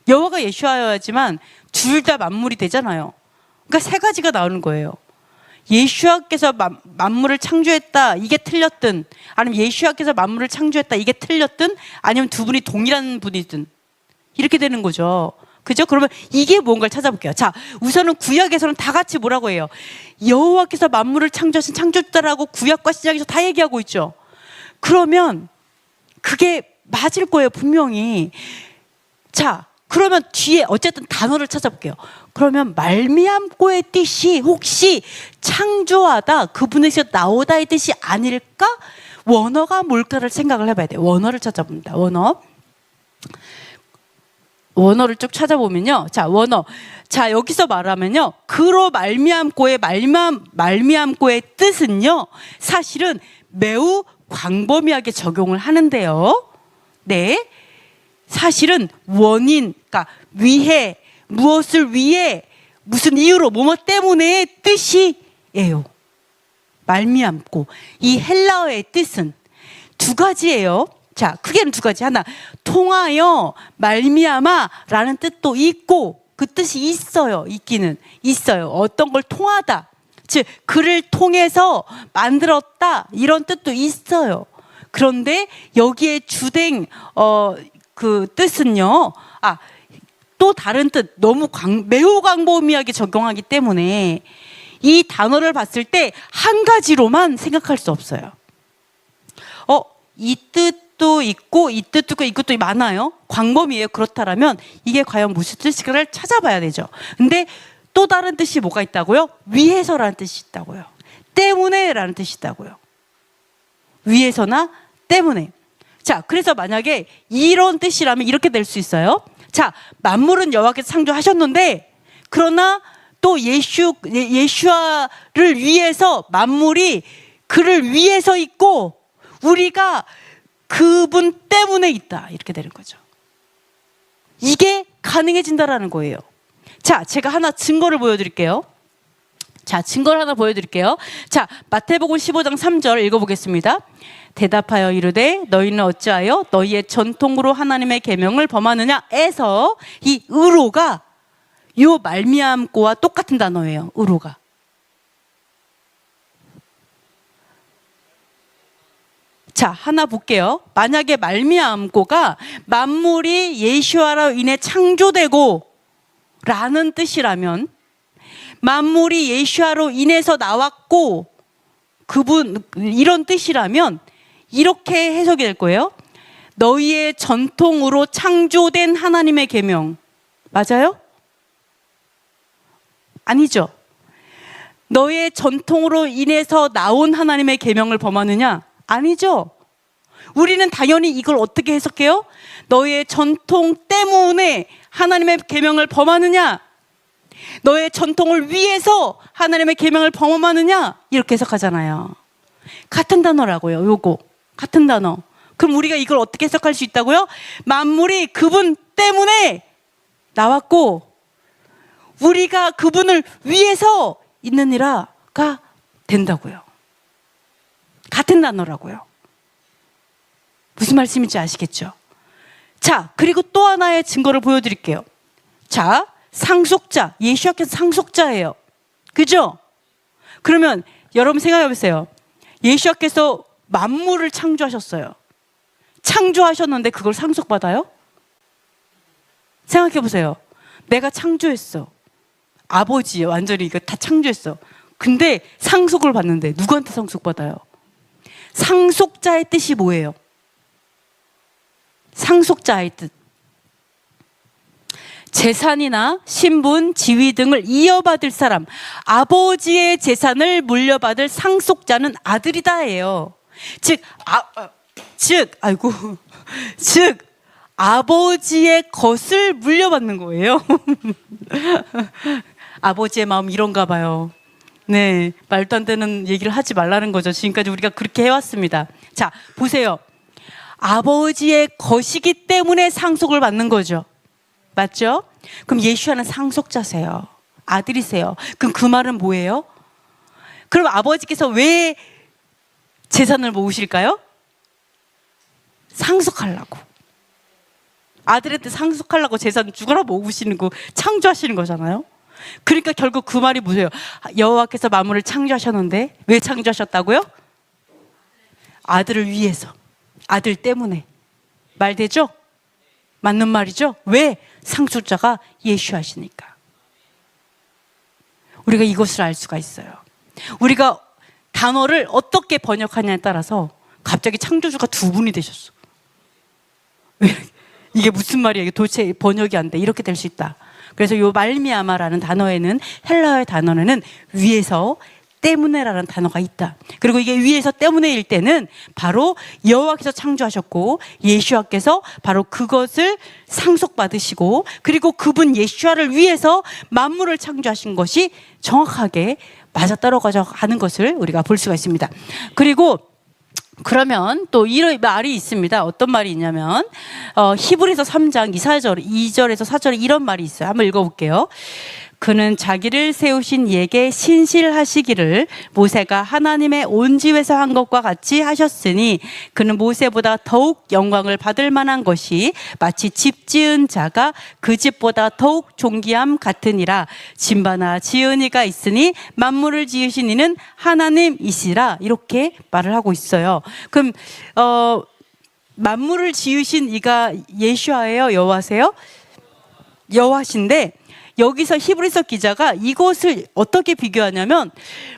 Speaker 1: 여호와가 예수하여야지만 둘 다 만물이 되잖아요. 그러니까 세 가지가 나오는 거예요. 예수와께서 만물을 창조했다, 이게 틀렸든, 아니면 예수와께서 만물을 창조했다, 이게 틀렸든, 아니면 두 분이 동일한 분이든 이렇게 되는 거죠. 그죠? 그러면 이게 뭔가를 찾아볼게요. 자, 우선은 구약에서는 다 같이 뭐라고 해요? 여호와께서 만물을 창조하신 창조주다라고 구약과 신약에서 다 얘기하고 있죠. 그러면 그게 맞을 거예요, 분명히. 자, 그러면 뒤에 어쨌든 단어를 찾아볼게요. 그러면 말미암고의 뜻이 혹시 창조하다, 그분에서 나오다의 뜻이 아닐까? 원어가 뭘까를 생각을 해봐야 돼요. 원어를 찾아봅니다. 원어를 쭉 찾아보면요. 자, 원어. 자, 여기서 말하면요. 그로 말미암고의 말미암고의 뜻은요. 사실은 매우 광범위하게 적용을 하는데요. 네. 사실은 원인, 그러니까 위해, 무엇을 위해, 무슨 이유로, 뭐뭐 때문에 뜻이에요. 말미암고. 이 헬라어의 뜻은 두 가지예요. 자, 크게는 두 가지. 하나, 통하여 말미암아라는 뜻도 있고, 그 뜻이 있어요. 있기는 있어요. 어떤 걸 통하다, 즉 그를 통해서 만들었다, 이런 뜻도 있어요. 그런데 여기에 주된 그 뜻은요, 또 다른 뜻, 너무 매우 광범위하게 적용하기 때문에 이 단어를 봤을 때 한 가지로만 생각할 수 없어요. 이 뜻도 있고 이 뜻도 있고 이것도 많아요. 광범위해요. 그렇다면 이게 과연 무슨 뜻일까를 찾아봐야 되죠. 근데 또 다른 뜻이 뭐가 있다고요? 위해서라는 뜻이 있다고요. 때문에라는 뜻이 있다고요. 위해서나 때문에. 자, 그래서 만약에 이런 뜻이라면 이렇게 될 수 있어요. 자, 만물은 여호와께서 창조하셨는데, 그러나 또 예수와를 위해서 만물이 그를 위해서 있고 우리가 그분 때문에 있다, 이렇게 되는 거죠. 이게 가능해진다라는 거예요. 자, 제가 하나 증거를 보여드릴게요. 자, 증거를 하나 보여드릴게요. 자, 마태복음 15장 3절 읽어보겠습니다. 대답하여 이르되 너희는 어찌하여 너희의 전통으로 하나님의 계명을 범하느냐 에서 이 의로가 요 말미암고와 똑같은 단어예요. 의로가. 자, 하나 볼게요. 만약에 말미암고가 만물이 예수와로 인해 창조되고 라는 뜻이라면, 만물이 예수와로 인해서 나왔고 그분, 이런 뜻이라면 이렇게 해석이 될 거예요. 너희의 전통으로 창조된 하나님의 계명. 맞아요? 아니죠. 너희의 전통으로 인해서 나온 하나님의 계명을 범하느냐? 아니죠. 우리는 당연히 이걸 어떻게 해석해요? 너희의 전통 때문에 하나님의 계명을 범하느냐? 너의 전통을 위해서 하나님의 계명을 범하느냐? 이렇게 해석하잖아요. 같은 단어라고요. 요거 같은 단어. 그럼 우리가 이걸 어떻게 해석할 수 있다고요? 만물이 그분 때문에 나왔고 우리가 그분을 위해서 있느니라가 된다고요. 같은 단어라고요. 무슨 말씀인지 아시겠죠? 자, 그리고 또 하나의 증거를 보여드릴게요. 자, 상속자, 예수와께서 상속자예요. 그죠? 그러면 여러분 생각해 보세요. 예수님께서 만물을 창조하셨어요. 창조하셨는데 그걸 상속받아요? 생각해 보세요. 내가 창조했어. 아버지 완전히 이거 다 창조했어. 근데 상속을 받는데 누구한테 상속받아요? 상속자의 뜻이 뭐예요? 상속자의 뜻. 재산이나 신분, 지위 등을 이어받을 사람, 아버지의 재산을 물려받을 상속자는 아들이다예요. 즉 아버지의 것을 물려받는 거예요. 아버지의 마음 이런가 봐요. 네, 말도 안 되는 얘기를 하지 말라는 거죠. 지금까지 우리가 그렇게 해왔습니다. 자, 보세요. 아버지의 것이기 때문에 상속을 받는 거죠. 맞죠? 그럼 예수와는 상속자세요. 아들이세요. 그럼 그 말은 뭐예요? 그럼 아버지께서 왜 재산을 모으실까요? 상속하려고. 아들한테 상속하려고 재산 죽어라 모으시는 거, 창조하시는 거잖아요. 그러니까 결국 그 말이 뭐예요? 여호와께서 만물을 창조하셨는데 왜 창조하셨다고요? 아들을 위해서. 아들 때문에. 말 되죠? 맞는 말이죠? 왜? 상속자가 예수하시니까. 우리가 이것을 알 수가 있어요. 우리가 단어를 어떻게 번역하냐에 따라서 갑자기 창조주가 두 분이 되셨어. 이게 무슨 말이야? 이게 도대체 번역이 안 돼. 이렇게 될 수 있다. 그래서 요 말미암아라는 단어에는, 헬라어의 단어에는 위에서 때문에라는 단어가 있다. 그리고 이게 위에서 때문에일 때는 바로 여호와께서 창조하셨고 예수와께서 바로 그것을 상속받으시고, 그리고 그분 예수와를 위해서 만물을 창조하신 것이 정확하게 맞아떨어져 가는 것을 우리가 볼 수가 있습니다. 그리고 그러면 또 이런 말이 있습니다. 어떤 말이 있냐면 히브리서 3장 2절에서 4절에 이런 말이 있어요. 한번 읽어볼게요. 그는 자기를 세우신 이에게 신실하시기를 모세가 하나님의 온 집에서 한 것과 같이 하셨으니 그는 모세보다 더욱 영광을 받을 만한 것이 마치 집 지은 자가 그 집보다 더욱 존귀함 같으니라. 짐바나 지은이가 있으니 만물을 지으신 이는 하나님이시라. 이렇게 말을 하고 있어요. 그럼 만물을 지으신 이가 예수와예요? 여호와세요? 여호와신데 여기서 히브리서 기자가 이것을 어떻게 비교하냐면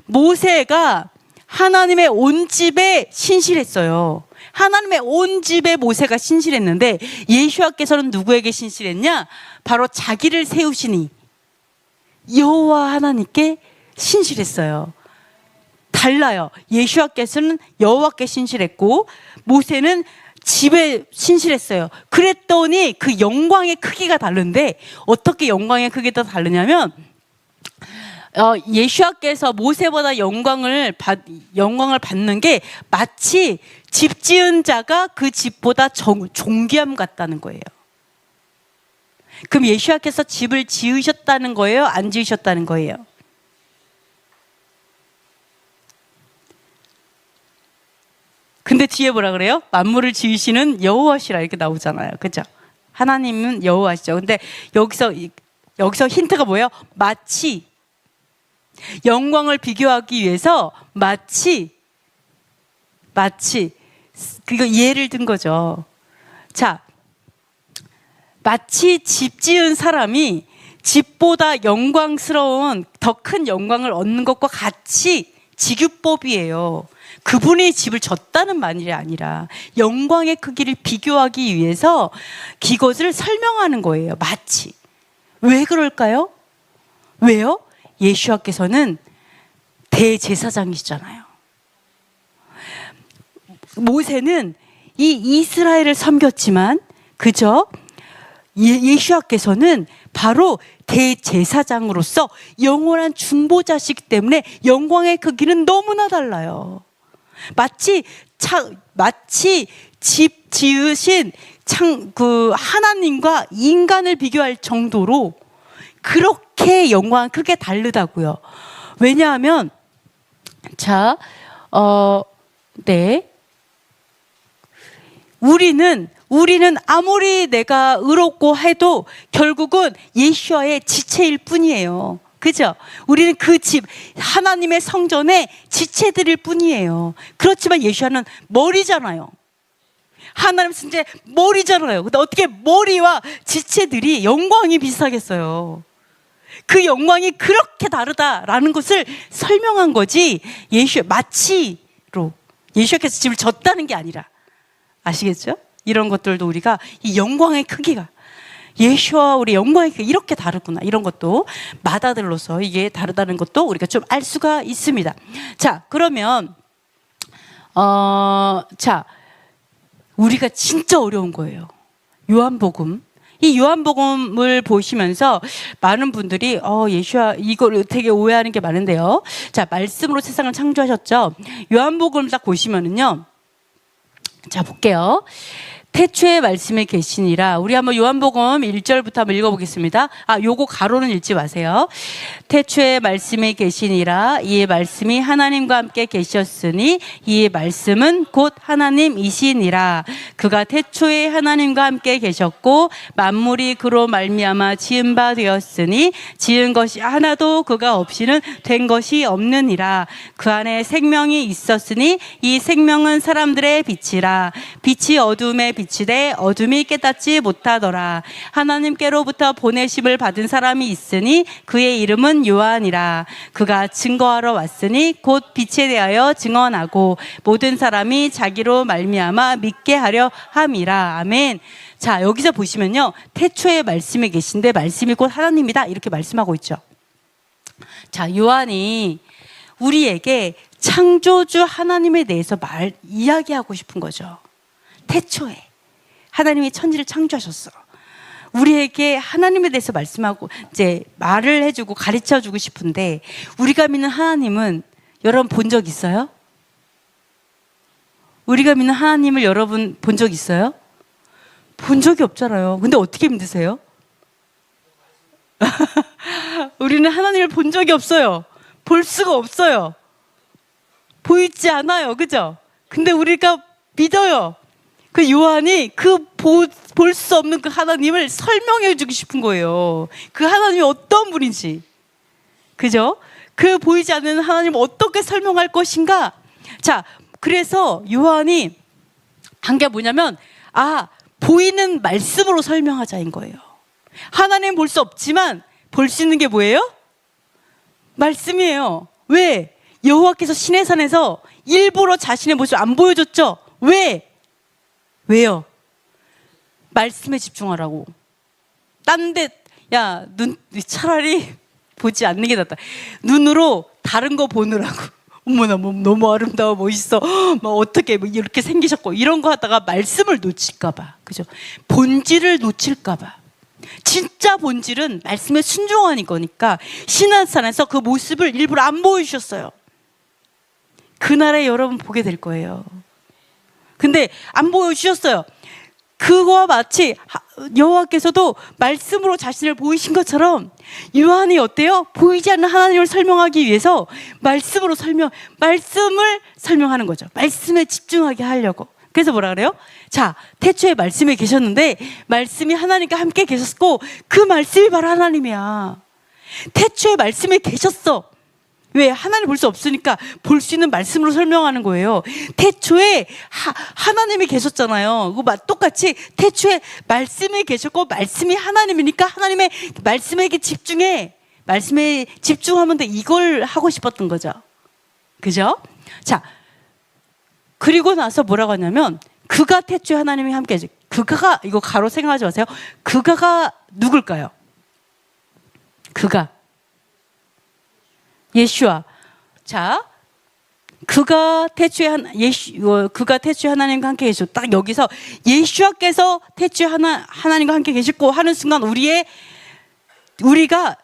Speaker 1: 모세가 하나님의 온 집에 신실했어요. 하나님의 온 집에 모세가 신실했는데 예수와께서는 누구에게 신실했냐? 바로 자기를 세우시니 여호와 하나님께 신실했어요. 달라요. 예수와께서는 여호와께 신실했고 모세는 집에 신실했어요. 그랬더니 그 영광의 크기가 다른데 어떻게 영광의 크기가 다르냐면 예수와께서 모세보다 영광을 받는 게 마치 집 지은 자가 그 집보다 존귀함 같다는 거예요. 그럼 예수와께서 집을 지으셨다는 거예요? 안 지으셨다는 거예요? 근데 뒤에 뭐라 그래요? 만물을 지으시는 여호와시라 이렇게 나오잖아요. 그죠? 하나님은 여호와시죠. 근데 여기서 힌트가 뭐예요? 마치 영광을 비교하기 위해서 마치 그거 예를 든 거죠. 자, 마치 집 지은 사람이 집보다 영광스러운 더 큰 영광을 얻는 것과 같이 지규법이에요. 그분이 집을 졌다는 말이 아니라 영광의 크기를 비교하기 위해서 이것을 설명하는 거예요. 마치. 왜 그럴까요? 왜요? 예수와께서는 대제사장이시잖아요. 모세는 이 이스라엘을 섬겼지만 그죠? 예수와께서는 바로 대제사장으로서 영원한 중보자시기 때문에 영광의 크기는 너무나 달라요. 마치 집 지으신 하나님과 인간을 비교할 정도로 그렇게 영광은 크게 다르다고요. 왜냐하면 우리는 아무리 내가 의롭고 해도 결국은 예수와의 지체일 뿐이에요. 그죠? 우리는 그 집, 하나님의 성전의 지체들일 뿐이에요. 그렇지만 예수와는 머리잖아요. 하나님 승제 머리잖아요. 근데 어떻게 머리와 지체들이 영광이 비슷하겠어요? 그 영광이 그렇게 다르다라는 것을 설명한 거지, 마치로 예수께서 집을 졌다는 게 아니라. 아시겠죠? 이런 것들도 우리가 이 영광의 크기가, 예수와 우리 영광의 크기가 이렇게 다르구나, 이런 것도 마다들로서 이게 다르다는 것도 우리가 좀 알 수가 있습니다. 자, 그러면 우리가 진짜 어려운 거예요. 요한복음. 이 요한복음을 보시면서 많은 분들이 예수와 이걸 되게 오해하는 게 많은데요. 자, 말씀으로 세상을 창조하셨죠. 요한복음을 딱 보시면은요. 자, 볼게요. 태초에 말씀에 계시니라. 우리 한번 요한복음 1절부터 한번 읽어보겠습니다. 요거 가로는 읽지 마세요. 태초에 말씀에 계시니라. 이의 말씀이 하나님과 함께 계셨으니 이의 말씀은 곧 하나님이시니라. 그가 태초에 하나님과 함께 계셨고 만물이 그로 말미암아 지은 바 되었으니 지은 것이 하나도 그가 없이는 된 것이 없느니라. 그 안에 생명이 있었으니 이 생명은 사람들의 빛이라. 빛이 어둠에 비치되 어둠이 깨닫지 못하더라. 하나님께로부터 보내심을 받은 사람이 있으니 그의 이름은 요한이라. 그가 증거하러 왔으니 곧 빛에 대하여 증언하고 모든 사람이 자기로 말미암아 믿게 하려 함이라. 아멘. 자, 여기서 보시면요, 태초에 말씀이 계신데 말씀이 곧 하나님이다, 이렇게 말씀하고 있죠. 자, 요한이 우리에게 창조주 하나님에 대해서 이야기하고 싶은 거죠. 태초에 하나님이 천지를 창조하셨어. 우리에게 하나님에 대해서 말씀하고 이제 말을 해주고 가르쳐주고 싶은데, 우리가 믿는 하나님은 여러분 본 적 있어요? 우리가 믿는 하나님을 여러분 본 적 있어요? 본 적이 없잖아요. 근데 어떻게 믿으세요? 우리는 하나님을 본 적이 없어요. 볼 수가 없어요. 보이지 않아요. 그죠? 근데 우리가 믿어요. 그 요한이 볼 수 없는 그 하나님을 설명해 주고 싶은 거예요. 그 하나님이 어떤 분인지. 그죠? 그 보이지 않는 하나님을 어떻게 설명할 것인가? 자, 그래서 요한이 한 게 뭐냐면, 보이는 말씀으로 설명하자인 거예요. 하나님 볼 수 없지만 볼 수 있는 게 뭐예요? 말씀이에요. 왜? 여호와께서 시내산에서 일부러 자신의 모습을 안 보여줬죠? 왜요? 말씀에 집중하라고. 차라리 보지 않는 게 낫다. 눈으로 다른 거 보느라고. 어머나, 너무 아름다워, 멋있어, 어떻게 이렇게 생기셨고, 이런 거 하다가 말씀을 놓칠까봐. 그죠? 본질을 놓칠까봐. 진짜 본질은 말씀에 순종하는 거니까 시내산에서 그 모습을 일부러 안 보여주셨어요. 그날에 여러분 보게 될 거예요. 근데 안 보여주셨어요. 그거와 마치 여호와께서도 말씀으로 자신을 보이신 것처럼 요한이 어때요? 보이지 않는 하나님을 설명하기 위해서 말씀을 설명하는 거죠. 말씀에 집중하게 하려고. 그래서 뭐라 그래요? 자, 태초에 말씀에 계셨는데 말씀이 하나님과 함께 계셨고 그 말씀이 바로 하나님이야. 태초에 말씀에 계셨어. 왜? 하나님 볼 수 없으니까 볼 수 있는 말씀으로 설명하는 거예요. 태초에 하나님이 계셨잖아요. 똑같이 태초에 말씀이 계셨고 말씀이 하나님이니까 하나님의 말씀에게 말씀에 집중하면 돼. 이걸 하고 싶었던 거죠. 그죠? 자, 그리고 나서 뭐라고 하냐면, 그가 태초에 하나님이 함께 해줘. 그가가, 이거 가로 생각하지 마세요. 그가가 누굴까요? 예수와. 자, 그가 태초에 하나님과 함께 계셨고, 딱 여기서 예수와께서 태초에 하나님과 함께 계셨고 하는 순간 우리가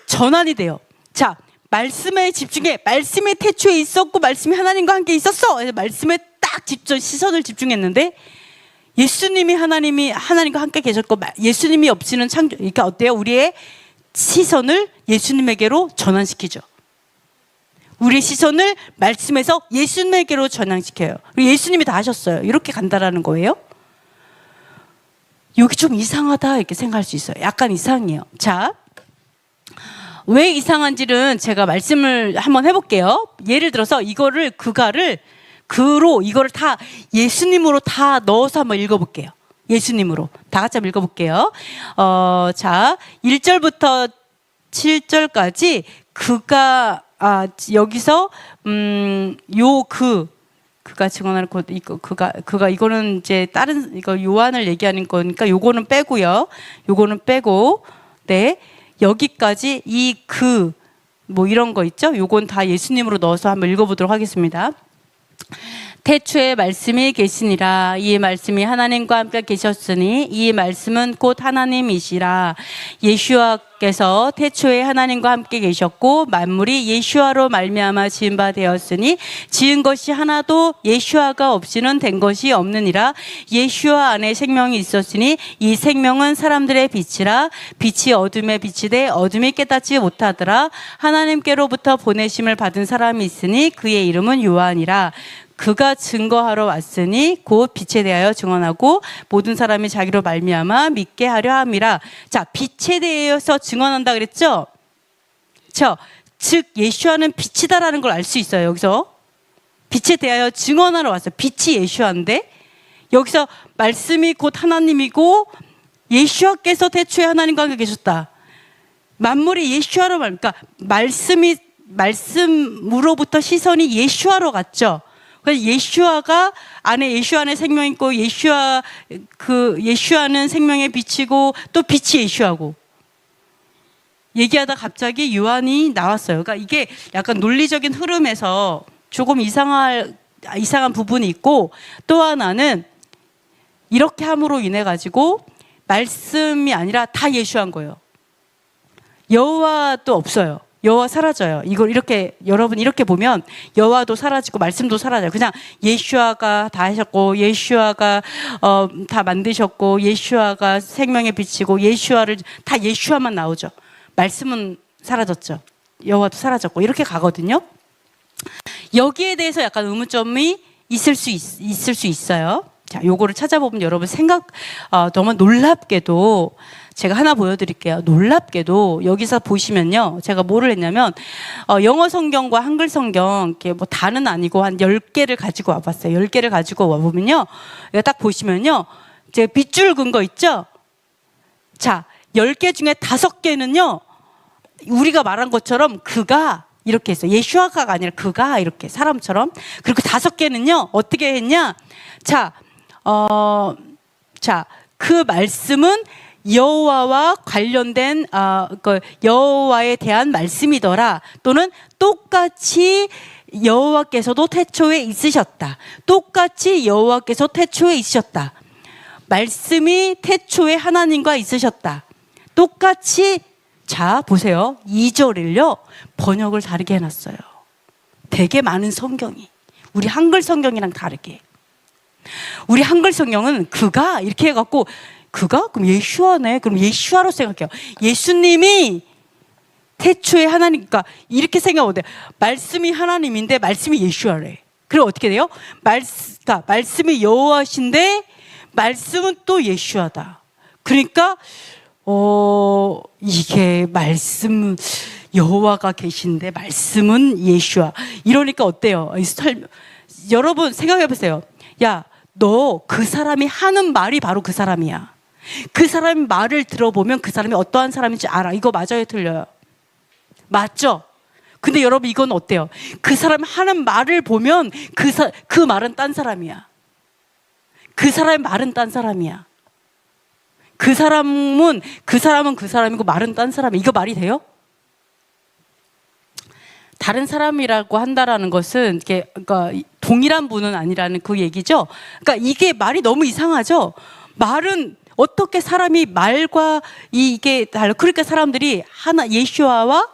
Speaker 1: 전환이 돼요. 자, 말씀에 집중해. 말씀이 태초에 있었고 말씀이 하나님과 함께 있었어. 말씀에 딱 시선을 집중했는데, 예수님이 하나님과 함께 계셨고 예수님이 없이는 그러니까 어때요? 우리의 시선을 예수님에게로 전환시키죠. 우리의 시선을 말씀에서 예수님에게로 전환시켜요. 예수님이 다 하셨어요. 이렇게 간다라는 거예요. 여기 좀 이상하다 이렇게 생각할 수 있어요. 약간 이상해요. 자, 왜 이상한지는 제가 말씀을 한번 해볼게요. 예를 들어서 이거를 그가를 그로 이거를 다 예수님으로 다 넣어서 한번 읽어볼게요. 예수님으로 다 같이 한번 읽어볼게요. 자, 1절부터 7절까지 그가 여기서 그가 증언하는 그가 이거는 이제 다른 이거 요한을 얘기하는 거니까 요거는 빼고요. 요거는 빼고 네. 여기까지 뭐 이런 거 있죠? 요건 다 예수님으로 넣어서 한번 읽어보도록 하겠습니다. 태초에 말씀이 계시니라. 이 말씀이 하나님과 함께 계셨으니 이 말씀은 곧 하나님이시라. 예슈아께서 태초에 하나님과 함께 계셨고 만물이 예슈아로 말미암아 지은 바 되었으니 지은 것이 하나도 예슈아가 없이는 된 것이 없느니라. 예슈아 안에 생명이 있었으니 이 생명은 사람들의 빛이라. 빛이 어둠에 비치되 어둠이 깨닫지 못하더라. 하나님께로부터 보내심을 받은 사람이 있으니 그의 이름은 요한이라. 그가 증거하러 왔으니 곧 빛에 대하여 증언하고 모든 사람이 자기로 말미암아 믿게 하려 함이라. 자, 빛에 대해서 증언한다 그랬죠? 즉 예슈아는 빛이다라는 걸 알 수 있어요. 여기서 빛에 대하여 증언하러 왔어요. 빛이 예슈아인데 여기서 말씀이 곧 하나님이고 예슈아께서 태초에 하나님과 함께 계셨다. 만물이 예슈아로 그러니까 말씀으로부터 시선이 예슈아로 갔죠. 그래서 예슈아 안에 생명이 있고 예슈아는 생명에 빛이고 또 빛이 예슈아고 얘기하다 갑자기 요한이 나왔어요. 그러니까 이게 약간 논리적인 흐름에서 조금 이상한 부분이 있고 또 하나는 이렇게 함으로 인해 가지고 말씀이 아니라 다 예슈아인 거예요. 여호와도 없어요. 여호와 사라져요. 이걸 이렇게 여러분 이렇게 보면 여호와도 사라지고 말씀도 사라져요. 그냥 예슈아가 다 하셨고 예슈아가 다 만드셨고 예슈아가 생명의 빛이고 예슈아를 다 예슈아만 나오죠. 말씀은 사라졌죠. 여호와도 사라졌고 이렇게 가거든요. 여기에 대해서 약간 의문점이 있을 수 있어요. 자, 요거를 찾아보면 여러분 너무 놀랍게도 제가 하나 보여드릴게요. 놀랍게도 여기서 보시면요. 제가 뭐를 했냐면, 영어 성경과 한글 성경, 이렇게 뭐 다는 아니고 한 10개를 가지고 와봤어요. 10개를 가지고 와보면요. 딱 보시면요. 제가 빗줄 근 거 있죠? 자, 10개 중에 5개는요. 우리가 말한 것처럼 그가 이렇게 했어요. 예슈아가 아니라 그가 이렇게 사람처럼. 그리고 5개는요. 어떻게 했냐? 그 말씀은 여호와와 관련된 여호와에 대한 말씀이더라. 또는 똑같이 여호와께서도 태초에 있으셨다. 똑같이 여호와께서 태초에 있으셨다. 말씀이 태초에 하나님과 있으셨다. 똑같이 자 보세요. 2절을요 번역을 다르게 해놨어요. 되게 많은 성경이 우리 한글 성경이랑 다르게. 우리 한글 성경은 그가 이렇게 해갖고 그가? 그럼 예슈아네. 그럼 예슈아로 생각해요. 예수님이 태초에 하나님, 그러니까 이렇게 생각하면 돼요. 말씀이 하나님인데 말씀이 예슈아래. 그럼 어떻게 돼요? 말씀이 여호와신데 말씀은 또 예슈아다. 그러니까 이게 말씀 여호와가 계신데 말씀은 예슈아. 이러니까 어때요? 여러분 생각해 보세요. 야, 너 그 사람이 하는 말이 바로 그 사람이야. 그 사람의 말을 들어보면 그 사람이 어떠한 사람인지 알아. 이거 맞아요, 틀려요? 맞죠? 근데 여러분 이건 어때요? 그 사람 하는 말을 보면 그 말은 딴 사람이야. 그 사람의 말은 딴 사람이야. 그 사람은 그 사람이고 말은 딴 사람이야. 이거 말이 돼요? 다른 사람이라고 한다라는 것은 그러니까 동일한 분은 아니라는 그 얘기죠. 그러니까 이게 말이 너무 이상하죠. 말은 어떻게 사람이 말과 이게 달라? 그러니까 사람들이 예슈아와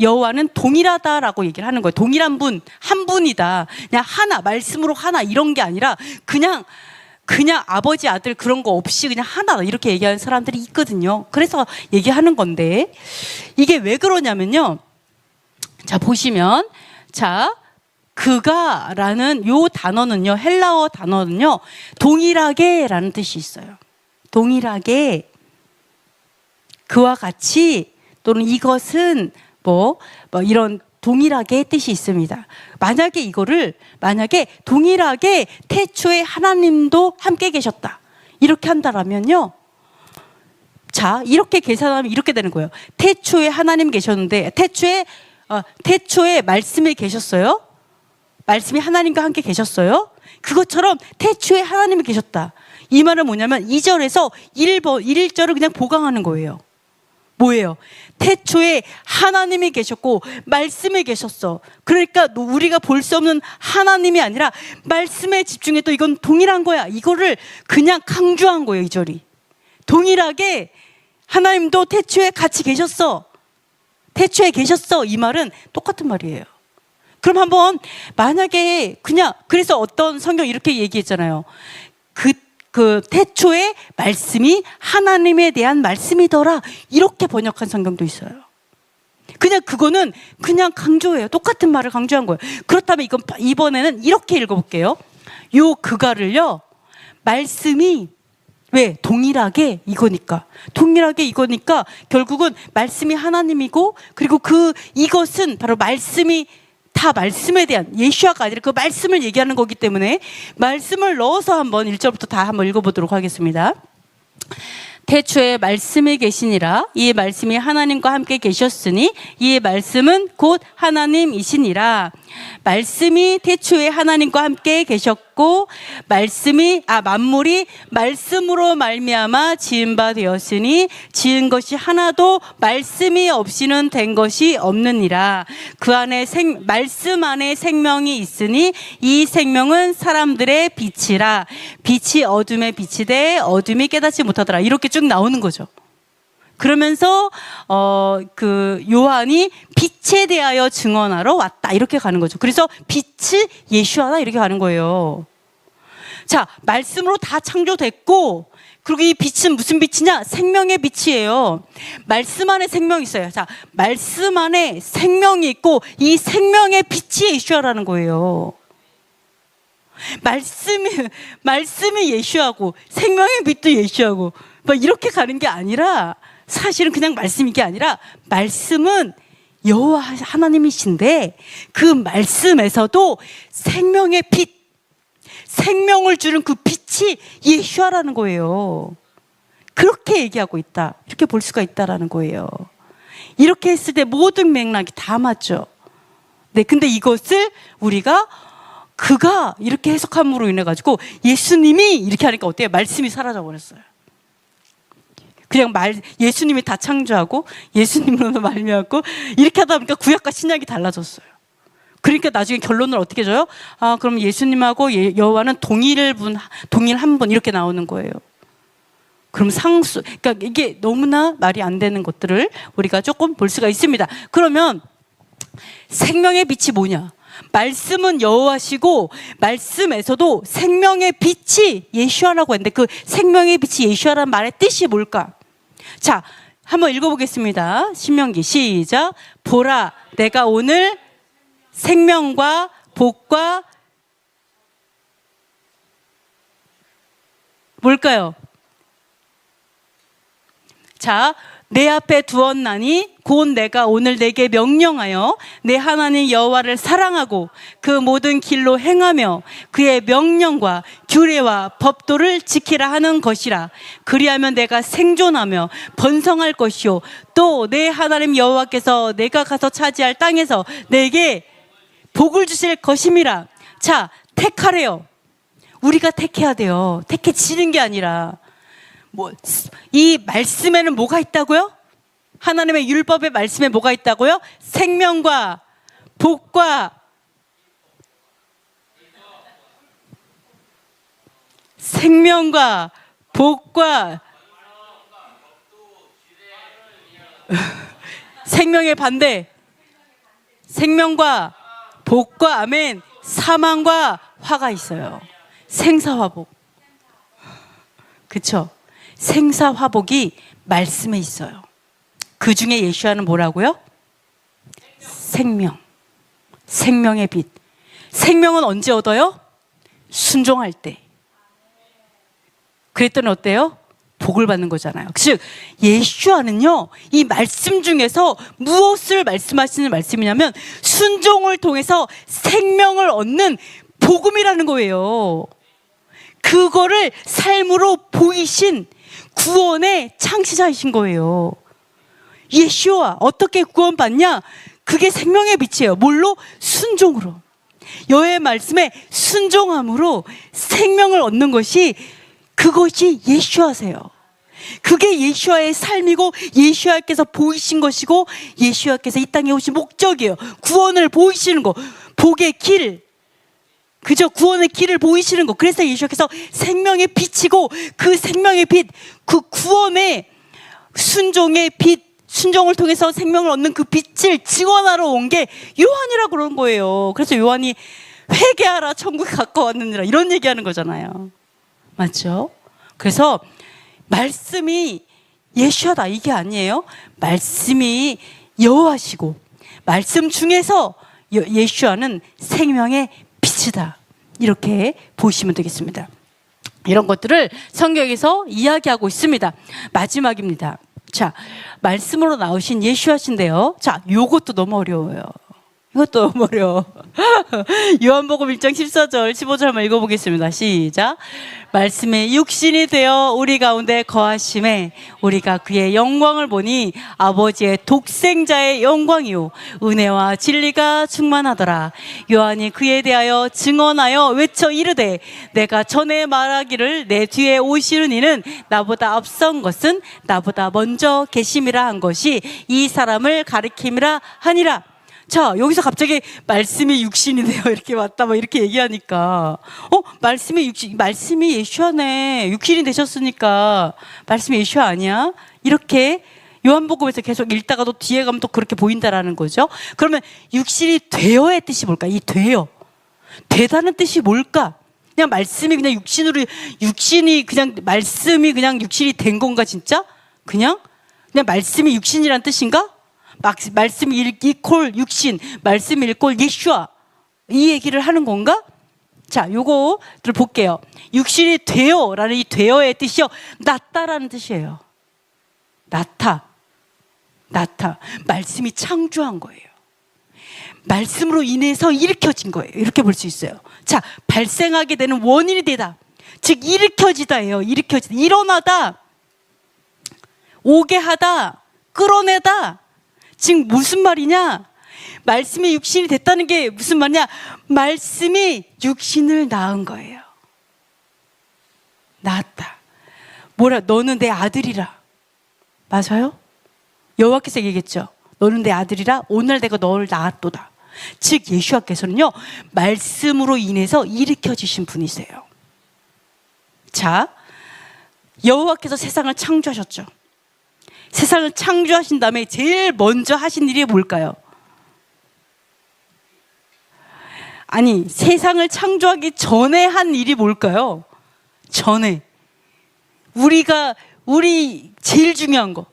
Speaker 1: 여호와는 동일하다라고 얘기를 하는 거예요. 동일한 분, 한 분이다. 그냥 하나, 말씀으로 하나 이런 게 아니라 그냥 아버지 아들 그런 거 없이 그냥 하나 이렇게 얘기하는 사람들이 있거든요. 그래서 얘기하는 건데 이게 왜 그러냐면요. 자, 보시면 그가라는 요 단어는요. 헬라어 단어는요. 동일하게라는 뜻이 있어요. 동일하게 그와 같이 또는 이것은 뭐 이런 동일하게 뜻이 있습니다. 만약에 동일하게 태초에 하나님도 함께 계셨다. 이렇게 한다라면요. 자, 이렇게 계산하면 이렇게 되는 거예요. 태초에 하나님 계셨는데, 태초에 말씀이 계셨어요? 말씀이 하나님과 함께 계셨어요? 그것처럼 태초에 하나님이 계셨다. 이 말은 뭐냐면 2절에서 1절을 그냥 보강하는 거예요. 뭐예요? 태초에 하나님이 계셨고 말씀이 계셨어. 그러니까 우리가 볼 수 없는 하나님이 아니라 말씀에 집중해도 이건 동일한 거야. 이거를 그냥 강조한 거예요. 2절이. 동일하게 하나님도 태초에 같이 계셨어. 태초에 계셨어. 이 말은 똑같은 말이에요. 그럼 한번 만약에 그래서 어떤 성경 이렇게 얘기했잖아요. 그 태초에 말씀이 하나님에 대한 말씀이더라. 이렇게 번역한 성경도 있어요. 그거는 그냥 강조예요. 똑같은 말을 강조한 거예요. 그렇다면 이번에는 이렇게 읽어볼게요. 요 그가를요, 말씀이 왜? 동일하게 이거니까 결국은 말씀이 하나님이고, 그리고 이것은 바로 말씀이 다 말씀에 대한, 예수아가 아니라 그 말씀을 얘기하는 거기 때문에 말씀을 넣어서 한번 1절부터 다 한번 읽어보도록 하겠습니다. 태초에 말씀이 계시니라. 이 말씀이 하나님과 함께 계셨으니 이 말씀은 곧 하나님이시니라. 말씀이 태초에 하나님과 함께 계셨고 만물이 말씀으로 말미암아 지은 바 되었으니 지은 것이 하나도 말씀이 없이는 된 것이 없느니라. 그 안에 말씀 안에 생명이 있으니 이 생명은 사람들의 빛이라. 빛이 어둠에 비치되 어둠이 깨닫지 못하더라. 이렇게 쭉 나오는 거죠. 그러면서 요한이 빛에 대하여 증언하러 왔다. 이렇게 가는 거죠. 그래서 빛이 예수하다. 이렇게 가는 거예요. 자, 말씀으로 다 창조됐고, 그리고 이 빛은 무슨 빛이냐? 생명의 빛이에요. 말씀 안에 생명이 있어요. 자, 말씀 안에 생명이 있고 이 생명의 빛이 예수라는 거예요. 말씀이 예수하고 생명의 빛도 예수하고 이렇게 가는 게 아니라, 사실은 그냥 말씀인 게 아니라 말씀은 여호와 하나님이신데 그 말씀에서도 생명의 빛, 생명을 주는 그 빛이 예수아라는 거예요. 그렇게 얘기하고 있다. 이렇게 볼 수가 있다라는 거예요. 이렇게 했을 때 모든 맥락이 다 맞죠. 네, 근데 이것을 우리가 그가 이렇게 해석함으로 인해 가지고 예수님이 이렇게 하니까 어때요? 말씀이 사라져 버렸어요. 그냥 예수님이 다 창조하고 예수님으로 말미암고 이렇게 하다 보니까 구약과 신약이 달라졌어요. 그러니까 나중에 결론을 어떻게 줘요? 그럼 예수님하고 여호와는 동일한 분 이렇게 나오는 거예요. 그럼 그러니까 이게 너무나 말이 안 되는 것들을 우리가 조금 볼 수가 있습니다. 그러면 생명의 빛이 뭐냐? 말씀은 여호와시고 말씀에서도 생명의 빛이 예수아라고 했는데 그 생명의 빛이 예수아라는 말의 뜻이 뭘까? 자, 한번 읽어보겠습니다. 신명기 시작. 보라, 내가 오늘 생명과 복과 뭘까요? 자, 내 앞에 두었나니 곧 내가 오늘 내게 명령하여 내 하나님 여호와를 사랑하고 그 모든 길로 행하며 그의 명령과 규례와 법도를 지키라 하는 것이라. 그리하면 내가 생존하며 번성할 것이요 또 내 하나님 여호와께서 내가 가서 차지할 땅에서 내게 복을 주실 것임이라. 자, 택하래요. 우리가 택해야 돼요. 택해지는 게 아니라. 이 말씀에는 뭐가 있다고요? 하나님의 율법의 말씀에 뭐가 있다고요? 생명과 복과 생명의 반대, 생명과 복과 아멘, 사망과 화가 있어요. 생사화복. 그쵸? 생사화복이 말씀에 있어요. 그 중에 예수아는 뭐라고요? 생명. 생명의 빛. 생명은 언제 얻어요? 순종할 때. 그랬더니 어때요? 복을 받는 거잖아요. 즉 예수와는요, 이 말씀 중에서 무엇을 말씀하시는 말씀이냐면 순종을 통해서 생명을 얻는 복음이라는 거예요. 그거를 삶으로 보이신 구원의 창시자이신 거예요. 예수와 어떻게 구원받냐? 그게 생명의 빛이에요. 뭘로? 순종으로. 여호와의 말씀에 순종함으로 생명을 얻는 것이, 그것이 예수와세요. 그게 예수와의 삶이고 예수와께서 보이신 것이고 예수와께서 이 땅에 오신 목적이에요. 구원을 보이시는 거, 복의 길, 그저 구원의 길을 보이시는 거. 그래서 예수께서 생명의 빛이고, 그 생명의 빛, 그 구원의 순종의 빛, 순종을 통해서 생명을 얻는 그 빛을 증언하러 온 게 요한이라고 그런 거예요. 그래서 요한이 회개하라 천국에 가까웠느니라 이런 얘기하는 거잖아요. 맞죠? 그래서 말씀이 예수하다 이게 아니에요. 말씀이 여호와시고 말씀 중에서 예수하는 생명의 빛이다, 이렇게 보시면 되겠습니다. 이런 것들을 성경에서 이야기하고 있습니다. 마지막입니다. 자, 말씀으로 나오신 예수하신데요. 자, 요것도 너무 어려워요. 이것도 너무 어려워. 요한복음 1장 14절 15절 한번 읽어보겠습니다. 시작. 말씀이 육신이 되어 우리 가운데 거하심에 우리가 그의 영광을 보니 아버지의 독생자의 영광이요 은혜와 진리가 충만하더라. 요한이 그에 대하여 증언하여 외쳐 이르되 내가 전에 말하기를 내 뒤에 오시는 이는 나보다 앞선 것은 나보다 먼저 계심이라 한 것이 이 사람을 가리킴이라 하니라. 자, 여기서 갑자기 말씀이 육신이 되어 이렇게 왔다 막 이렇게 얘기하니까 말씀이 예수하네. 육신이 되셨으니까 말씀이 예수하 아니야? 이렇게 요한복음에서 계속 읽다가도 뒤에 가면 또 그렇게 보인다라는 거죠. 그러면 육신이 되어의 뜻이 뭘까? 이 되어, 되다는 뜻이 뭘까? 그냥 말씀이 그냥 육신이 그냥 말씀이 그냥 육신이 된 건가 진짜? 그냥 말씀이 육신이란 뜻인가? 말씀이 이퀄 육신, 말씀이 이퀄 예수와 이 얘기를 하는 건가? 자, 요거를 볼게요. 육신이 되어라는 이 되어의 뜻이요, 낫다라는 뜻이에요. 낫다. 말씀이 창조한 거예요. 말씀으로 인해서 일으켜진 거예요. 이렇게 볼 수 있어요. 자, 발생하게 되는 원인이 되다. 즉 일으켜지다예요. 일으켜지다, 일어나다, 오게 하다, 끌어내다. 지금 무슨 말이냐? 말씀이 육신이 됐다는 게 무슨 말이냐? 말씀이 육신을 낳은 거예요. 낳았다. 뭐라? 너는 내 아들이라. 맞아요? 여호와께서 얘기했죠. 너는 내 아들이라. 오늘 내가 너를 낳았도다. 즉 예수와께서는요, 말씀으로 인해서 일으켜지신 분이세요. 자, 여호와께서 세상을 창조하셨죠. 세상을 창조하신 다음에 제일 먼저 하신 일이 뭘까요? 아니, 세상을 창조하기 전에 한 일이 뭘까요? 전에 우리 제일 중요한 거,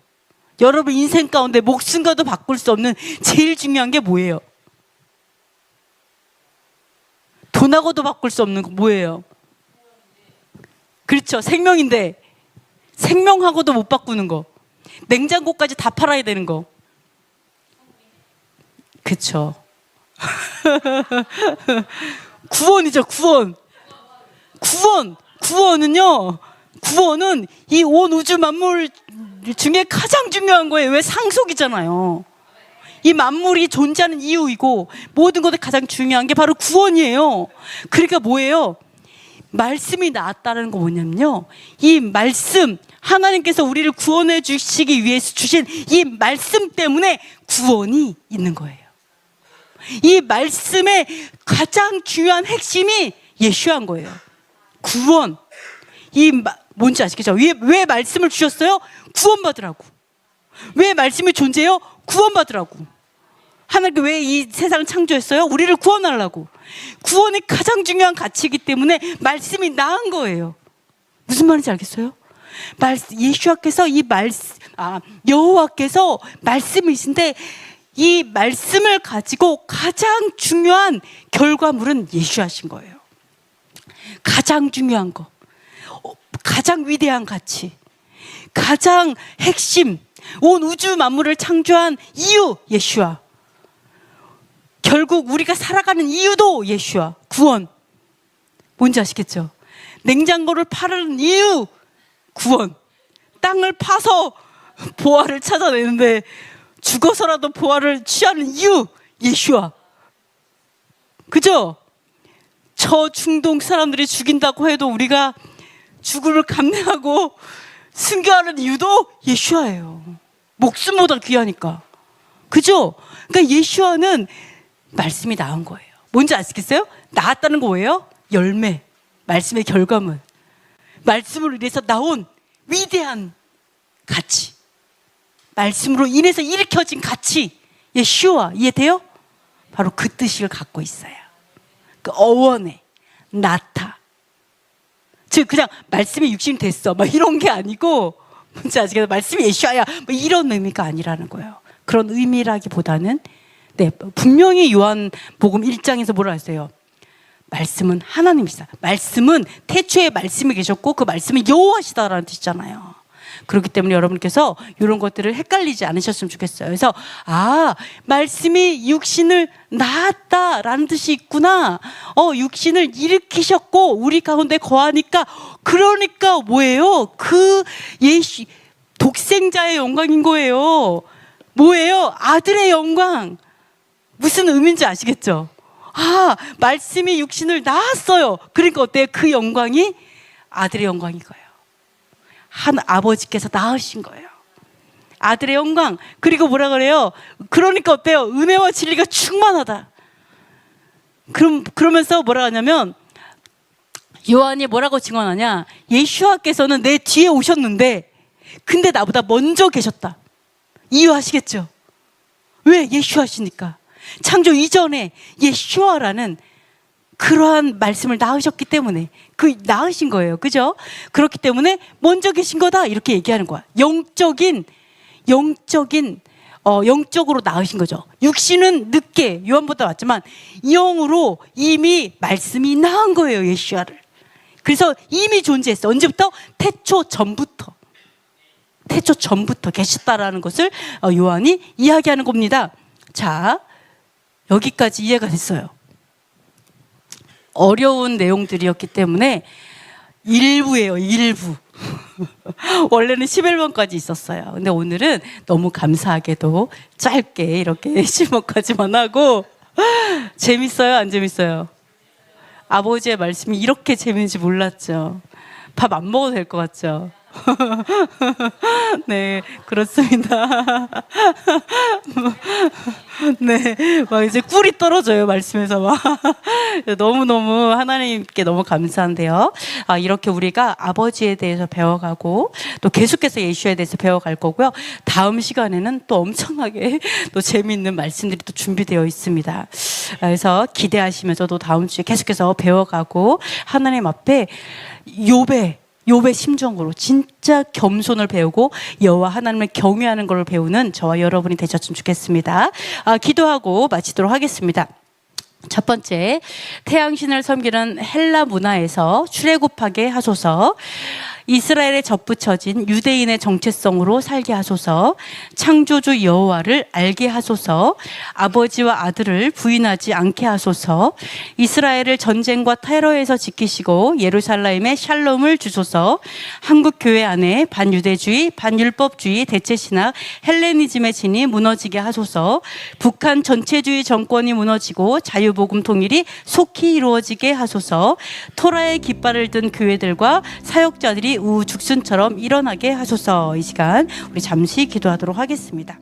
Speaker 1: 여러분 인생 가운데 목숨과도 바꿀 수 없는 제일 중요한 게 뭐예요? 돈하고도 바꿀 수 없는 거 뭐예요? 그렇죠, 생명인데 생명하고도 못 바꾸는 거, 냉장고까지 다 팔아야 되는 거. 그쵸. 구원이죠, 구원. 구원은 이 온 우주 만물 중에 가장 중요한 거예요. 왜? 상속이잖아요. 이 만물이 존재하는 이유이고 모든 것에 가장 중요한 게 바로 구원이에요. 그러니까 뭐예요? 말씀이 나왔다는 거 뭐냐면요, 이 말씀, 하나님께서 우리를 구원해 주시기 위해서 주신 이 말씀 때문에 구원이 있는 거예요. 이 말씀의 가장 중요한 핵심이 예수한 거예요. 구원. 뭔지 아시겠죠? 왜 말씀을 주셨어요? 구원받으라고. 왜 말씀이 존재해요? 구원받으라고. 하나님께 왜 이 세상을 창조했어요? 우리를 구원하려고. 구원이 가장 중요한 가치이기 때문에 말씀이 나은 거예요. 무슨 말인지 알겠어요? 예수와께서 여호와께서 말씀이신데 이 말씀을 가지고 가장 중요한 결과물은 예수하신 거예요. 가장 중요한 거, 가장 위대한 가치, 가장 핵심, 온 우주 만물을 창조한 이유 예수와, 결국 우리가 살아가는 이유도 예수와, 구원. 뭔지 아시겠죠? 냉장고를 파는 이유 구원. 땅을 파서 보화를 찾아내는데 죽어서라도 보화를 취하는 이유 예수와. 그죠? 저중동 사람들이 죽인다고 해도 우리가 죽음을 감내하고 순교하는 이유도 예수와예요. 목숨보다 귀하니까. 그죠? 그러니까 예수와는 말씀이 나은 거예요. 뭔지 아시겠어요? 나았다는 거 뭐예요? 열매. 말씀의 결과물. 말씀으로 인해서 나온 위대한 가치. 말씀으로 인해서 일으켜진 가치. 예수와. 이해돼요? 바로 그 뜻을 갖고 있어요. 그 어원에 나타. 즉 그냥 말씀이 육신이 됐어 막 이런 게 아니고, 뭔지 아시겠어요? 말씀이 예수야 뭐 이런 의미가 아니라는 거예요. 그런 의미라기보다는 분명히 요한복음 1장에서 뭐라 했어요? 말씀은 하나님이시다. 말씀은 태초에 말씀이 계셨고 그 말씀은 여호와시다라는 뜻이잖아요. 그렇기 때문에 여러분께서 이런 것들을 헷갈리지 않으셨으면 좋겠어요. 그래서 말씀이 육신을 낳았다라는 뜻이 있구나. 육신을 일으키셨고 우리 가운데 거하니까, 그러니까 뭐예요? 그 예수 독생자의 영광인 거예요. 뭐예요? 아들의 영광. 무슨 의미인지 아시겠죠? 말씀이 육신을 낳았어요. 그러니까 어때요? 그 영광이 아들의 영광인 거예요. 한 아버지께서 낳으신 거예요. 아들의 영광. 그리고 뭐라 그래요? 그러니까 어때요? 은혜와 진리가 충만하다. 그러면서 뭐라 하냐면, 요한이 뭐라고 증언하냐? 예수와께서는 내 뒤에 오셨는데 근데 나보다 먼저 계셨다. 이해하시겠죠? 왜? 예수하시니까. 창조 이전에 예수와라는 그러한 말씀을 낳으셨기 때문에 그 낳으신 거예요. 그죠? 그렇기 때문에 먼저 계신 거다 이렇게 얘기하는 거야. 영적으로 낳으신 거죠. 육신은 늦게 요한보다 왔지만 영으로 이미 말씀이 낳은 거예요. 예수와를. 그래서 이미 존재했어. 언제부터? 태초 전부터 계셨다라는 것을 요한이 이야기하는 겁니다. 자, 여기까지 이해가 됐어요. 어려운 내용들이었기 때문에 일부예요. 일부. 원래는 11번까지 있었어요. 근데 오늘은 너무 감사하게도 짧게 이렇게 10번까지만 하고. 재밌어요? 안 재밌어요? 아버지의 말씀이 이렇게 재밌는지 몰랐죠. 밥 안 먹어도 될 것 같죠? 네, 그렇습니다. 네, 막 이제 꿀이 떨어져요, 말씀에서 막. 너무너무 하나님께 너무 감사한데요. 이렇게 우리가 아버지에 대해서 배워가고 또 계속해서 예수에 대해서 배워갈 거고요. 다음 시간에는 또 엄청나게 또 재미있는 말씀들이 또 준비되어 있습니다. 그래서 기대하시면서도 다음 주에 계속해서 배워가고 하나님 앞에 욥의 심정으로 진짜 겸손을 배우고 여호와 하나님을 경외하는 걸 배우는 저와 여러분이 되셨으면 좋겠습니다. 기도하고 마치도록 하겠습니다. 첫 번째, 태양신을 섬기는 헬라 문화에서 출애굽하게 하소서. 이스라엘에 접붙여진 유대인의 정체성으로 살게 하소서. 창조주 여호와를 알게 하소서. 아버지와 아들을 부인하지 않게 하소서. 이스라엘을 전쟁과 테러에서 지키시고 예루살렘에 샬롬을 주소서. 한국 교회 안에 반유대주의, 반율법주의, 대체신학, 헬레니즘의 진이 무너지게 하소서. 북한 전체주의 정권이 무너지고 자유복음 통일이 속히 이루어지게 하소서. 토라의 깃발을 든 교회들과 사역자들이 우후죽순처럼 일어나게 하소서. 이 시간 우리 잠시 기도하도록 하겠습니다.